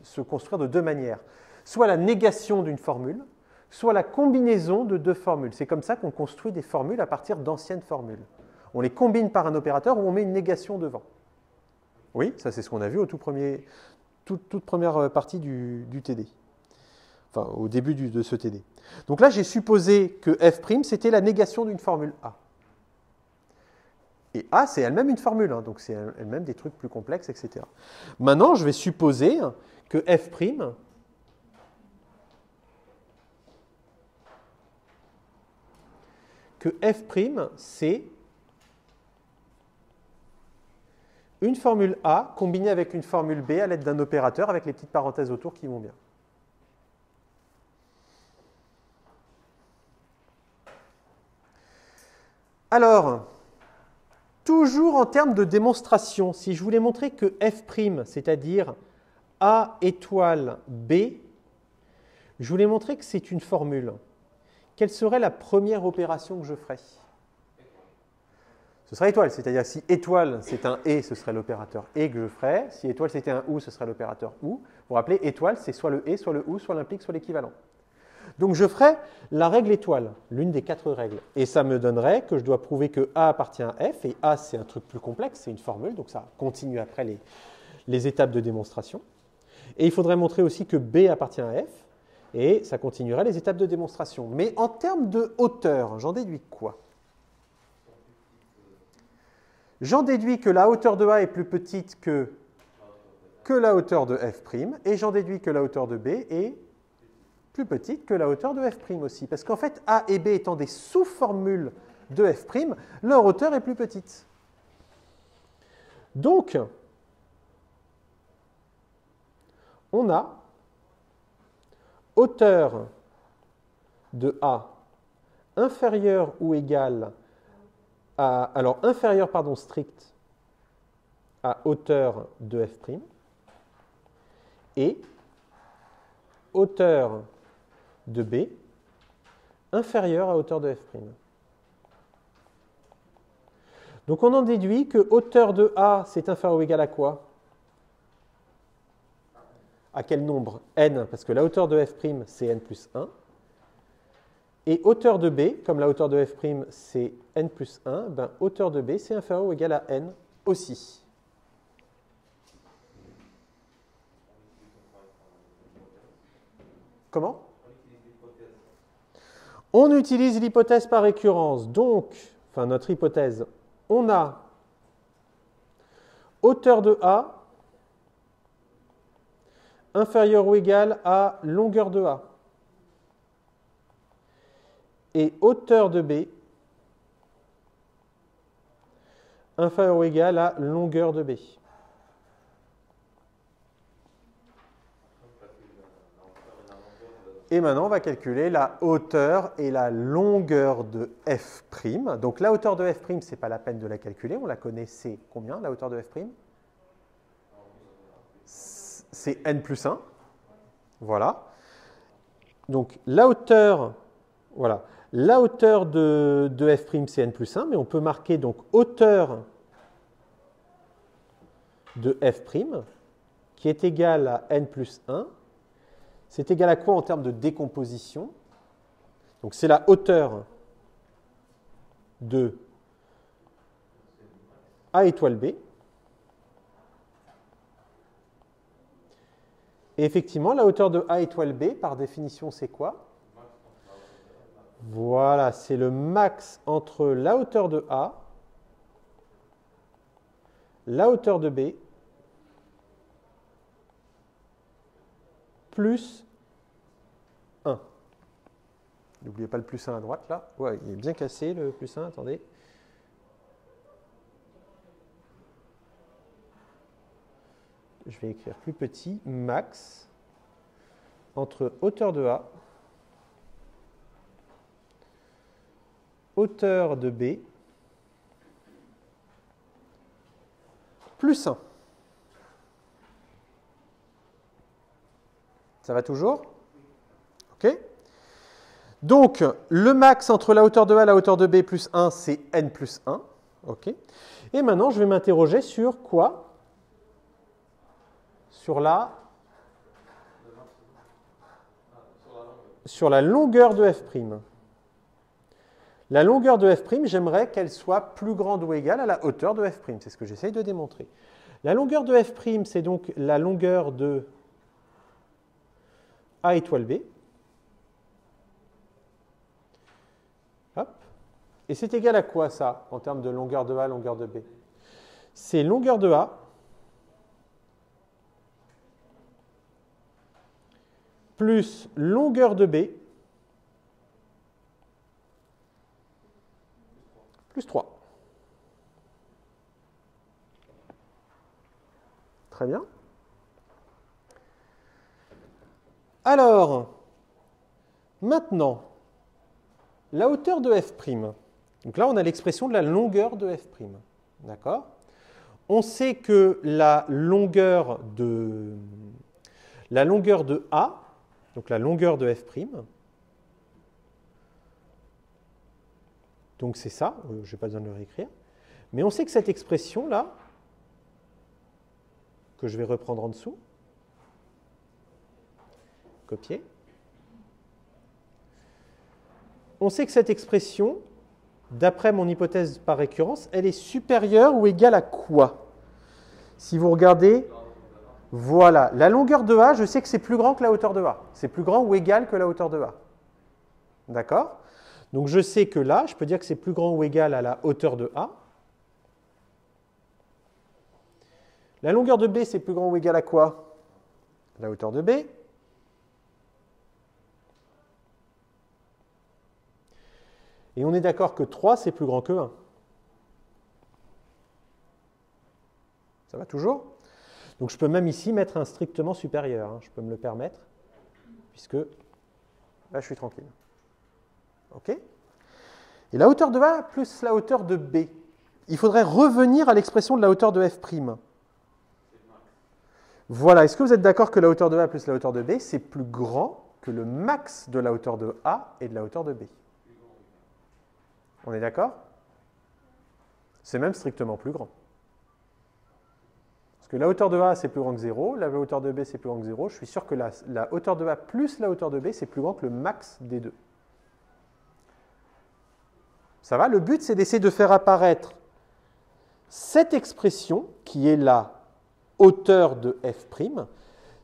se construire de deux manières. Soit la négation d'une formule, soit la combinaison de deux formules. C'est comme ça qu'on construit des formules à partir d'anciennes formules. On les combine par un opérateur ou on met une négation devant. Oui, ça c'est ce qu'on a vu au toute première partie du TD. Enfin, au début de ce TD. Donc là, j'ai supposé que f' c'était la négation d'une formule A. Et A, c'est elle-même une formule, donc c'est elle-même des trucs plus complexes, etc. Maintenant, je vais supposer que f', c'est une formule A combinée avec une formule B à l'aide d'un opérateur avec les petites parenthèses autour qui vont bien. Alors, toujours en termes de démonstration, si je voulais montrer que f', c'est-à-dire A étoile B, je voulais montrer que c'est une formule. Quelle serait la première opération que je ferais? Ce serait étoile, c'est-à-dire si étoile c'est un et, ce serait l'opérateur et que je ferais. Si étoile c'était un ou, ce serait l'opérateur ou. Vous vous rappelez, étoile c'est soit le et, soit le ou, soit l'implique, soit l'équivalent. Donc je ferai la règle étoile, l'une des 4 règles. Et ça me donnerait que je dois prouver que A appartient à F, et A c'est un truc plus complexe, c'est une formule, donc ça continue après les étapes de démonstration. Et il faudrait montrer aussi que B appartient à F, et ça continuerait les étapes de démonstration. Mais en termes de hauteur, j'en déduis quoi? J'en déduis que la hauteur de A est plus petite que la hauteur de F', et j'en déduis que la hauteur de B est plus petite que la hauteur de F' aussi. Parce qu'en fait, A et B étant des sous-formules de F', leur hauteur est plus petite. Donc, on a hauteur de A inférieure ou égale à, alors inférieure, pardon, stricte à hauteur de F', et hauteur de B inférieure à hauteur de F'. Donc on en déduit que hauteur de A, c'est inférieur ou égal à quoi? À quel nombre? N, parce que la hauteur de F', c'est N plus 1. Et hauteur de B, comme la hauteur de F', c'est N plus 1, ben, hauteur de B, c'est inférieur ou égal à N aussi. Comment? On utilise l'hypothèse par récurrence. Donc, enfin notre hypothèse, on a hauteur de A inférieure ou égale à longueur de A. Et hauteur de B inférieure ou égale à longueur de B. Et maintenant, on va calculer la hauteur et la longueur de F'. Donc la hauteur de F', ce n'est pas la peine de la calculer, on la connaît, c'est combien la hauteur de F'? C'est N plus 1. Voilà. Donc la hauteur, voilà. La hauteur de F', c'est N plus 1, mais on peut marquer donc hauteur de F', qui est égale à N plus 1. C'est égal à quoi en termes de décomposition? Donc c'est la hauteur de A étoile B. Et effectivement, la hauteur de A étoile B, par définition, c'est quoi? Voilà, c'est le max entre la hauteur de A, la hauteur de B, plus 1. N'oubliez pas le plus 1 à droite, là. Ouais, il est bien cassé, le plus 1, attendez. Je vais écrire plus petit, max, entre hauteur de A, hauteur de B, plus 1. Ça va toujours? OK. Donc, le max entre la hauteur de A et la hauteur de B plus 1, c'est N plus 1. OK. Et maintenant, je vais m'interroger sur quoi? Sur la longueur de F'. La longueur de F', j'aimerais qu'elle soit plus grande ou égale à la hauteur de F'. C'est ce que j'essaye de démontrer. La longueur de F', c'est donc la longueur de A étoile B. Hop. Et c'est égal à quoi ça, en termes de longueur de A, longueur de B? C'est longueur de A plus longueur de B plus 3. Très bien. Alors, maintenant, la hauteur de F'. Donc là, on a l'expression de la longueur de F'. D'accord? On sait que la longueur de A, donc la longueur de F', donc c'est ça, je n'ai pas besoin de le réécrire, mais on sait que cette expression-là, que je vais reprendre en dessous, copier, on sait que cette expression, d'après mon hypothèse par récurrence, elle est supérieure ou égale à quoi? Si vous regardez, voilà, la longueur de A, je sais que c'est plus grand que la hauteur de A. C'est plus grand ou égal que la hauteur de A. D'accord? Donc je sais que là, je peux dire que c'est plus grand ou égal à la hauteur de A. La longueur de B, c'est plus grand ou égal à quoi? La hauteur de B. Et on est d'accord que 3, c'est plus grand que 1. Ça va toujours? Donc je peux même ici mettre un strictement supérieur. Hein. Je peux me le permettre, puisque là, je suis tranquille. OK? Et la hauteur de A plus la hauteur de B. Il faudrait revenir à l'expression de la hauteur de F'. Voilà. Est-ce que vous êtes d'accord que la hauteur de A plus la hauteur de B, c'est plus grand que le max de la hauteur de A et de la hauteur de B? On est d'accord? C'est même strictement plus grand. Parce que la hauteur de A, c'est plus grand que 0, la hauteur de B, c'est plus grand que 0. Je suis sûr que la hauteur de A plus la hauteur de B, c'est plus grand que le max des deux. Ça va? Le but, c'est d'essayer de faire apparaître cette expression, qui est la hauteur de F'.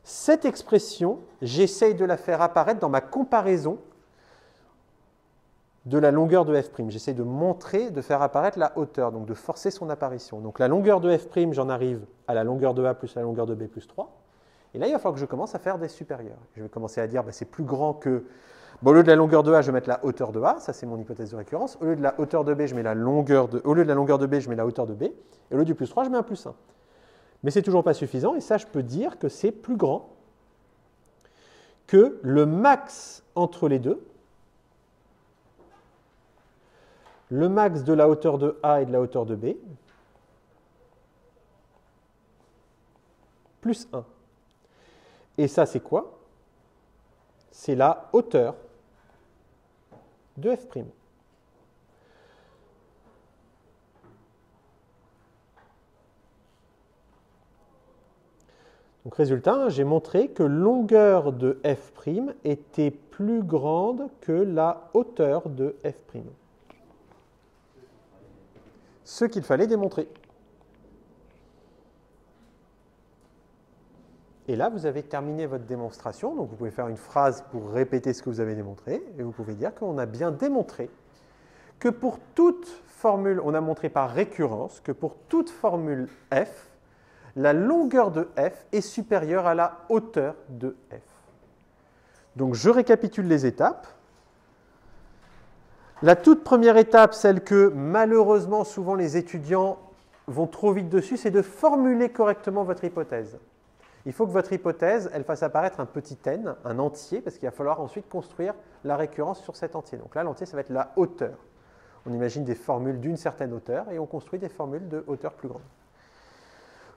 Cette expression, j'essaye de la faire apparaître dans ma comparaison de la longueur de F'. J'essaie de montrer, de faire apparaître la hauteur, donc de forcer son apparition. Donc la longueur de F', j'en arrive à la longueur de A plus la longueur de B plus 3. Et là, il va falloir que je commence à faire des supérieurs. Je vais commencer à dire, c'est plus grand que... Bon, au lieu de la longueur de A, je vais mettre la hauteur de A, ça c'est mon hypothèse de récurrence. Au lieu de la hauteur de B, je mets la longueur de... Au lieu de la longueur de B, je mets la hauteur de B. Et au lieu du plus 3, je mets un plus 1. Mais c'est toujours pas suffisant, et ça, je peux dire que c'est plus grand que le max entre les deux, le max de la hauteur de A et de la hauteur de B, plus 1. Et ça, c'est quoi? C'est la hauteur de F'. Donc résultat, j'ai montré que longueur de F' était plus grande que la hauteur de F'. Ce qu'il fallait démontrer. Et là, vous avez terminé votre démonstration. Donc, vous pouvez faire une phrase pour répéter ce que vous avez démontré. Et vous pouvez dire qu'on a bien démontré que pour toute formule, on a montré par récurrence que pour toute formule f, la longueur de f est supérieure à la hauteur de f. Donc, je récapitule les étapes. La toute première étape, celle que malheureusement souvent les étudiants vont trop vite dessus, c'est de formuler correctement votre hypothèse. Il faut que votre hypothèse, elle fasse apparaître un petit n, un entier, parce qu'il va falloir ensuite construire la récurrence sur cet entier. Donc là, l'entier, ça va être la hauteur. On imagine des formules d'une certaine hauteur et on construit des formules de hauteur plus grande.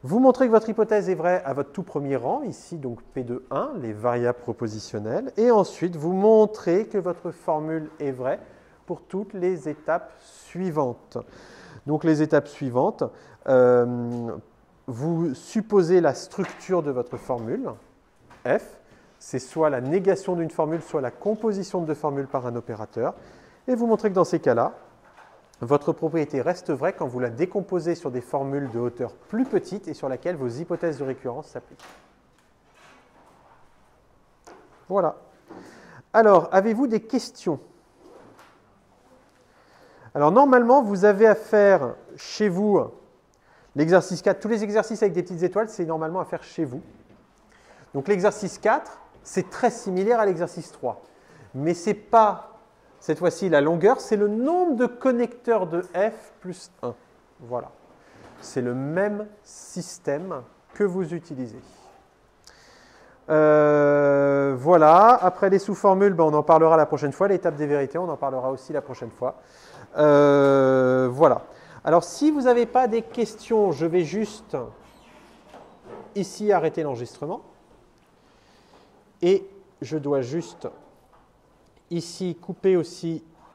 Vous montrez que votre hypothèse est vraie à votre tout premier rang, ici donc P de 1, les variables propositionnelles, et ensuite vous montrez que votre formule est vraie pour toutes les étapes suivantes. Donc les étapes suivantes, vous supposez la structure de votre formule, f, c'est soit la négation d'une formule, soit la composition de deux formules par un opérateur, et vous montrez que dans ces cas-là, votre propriété reste vraie quand vous la décomposez sur des formules de hauteur plus petite et sur laquelle vos hypothèses de récurrence s'appliquent. Voilà. Alors, avez-vous des questions ? Alors, normalement, vous avez à faire chez vous l'exercice 4. Tous les exercices avec des petites étoiles, c'est normalement à faire chez vous. Donc, l'exercice 4, c'est très similaire à l'exercice 3. Mais ce n'est pas, cette fois-ci, la longueur, c'est le nombre de connecteurs de f plus 1. Voilà. C'est le même système que vous utilisez. Voilà. Après les sous-formules, on en parlera la prochaine fois. L'étape des vérités, on en parlera aussi la prochaine fois. Voilà. Alors, si vous n'avez pas des questions, je vais juste ici arrêter l'enregistrement. Et je dois juste ici couper aussi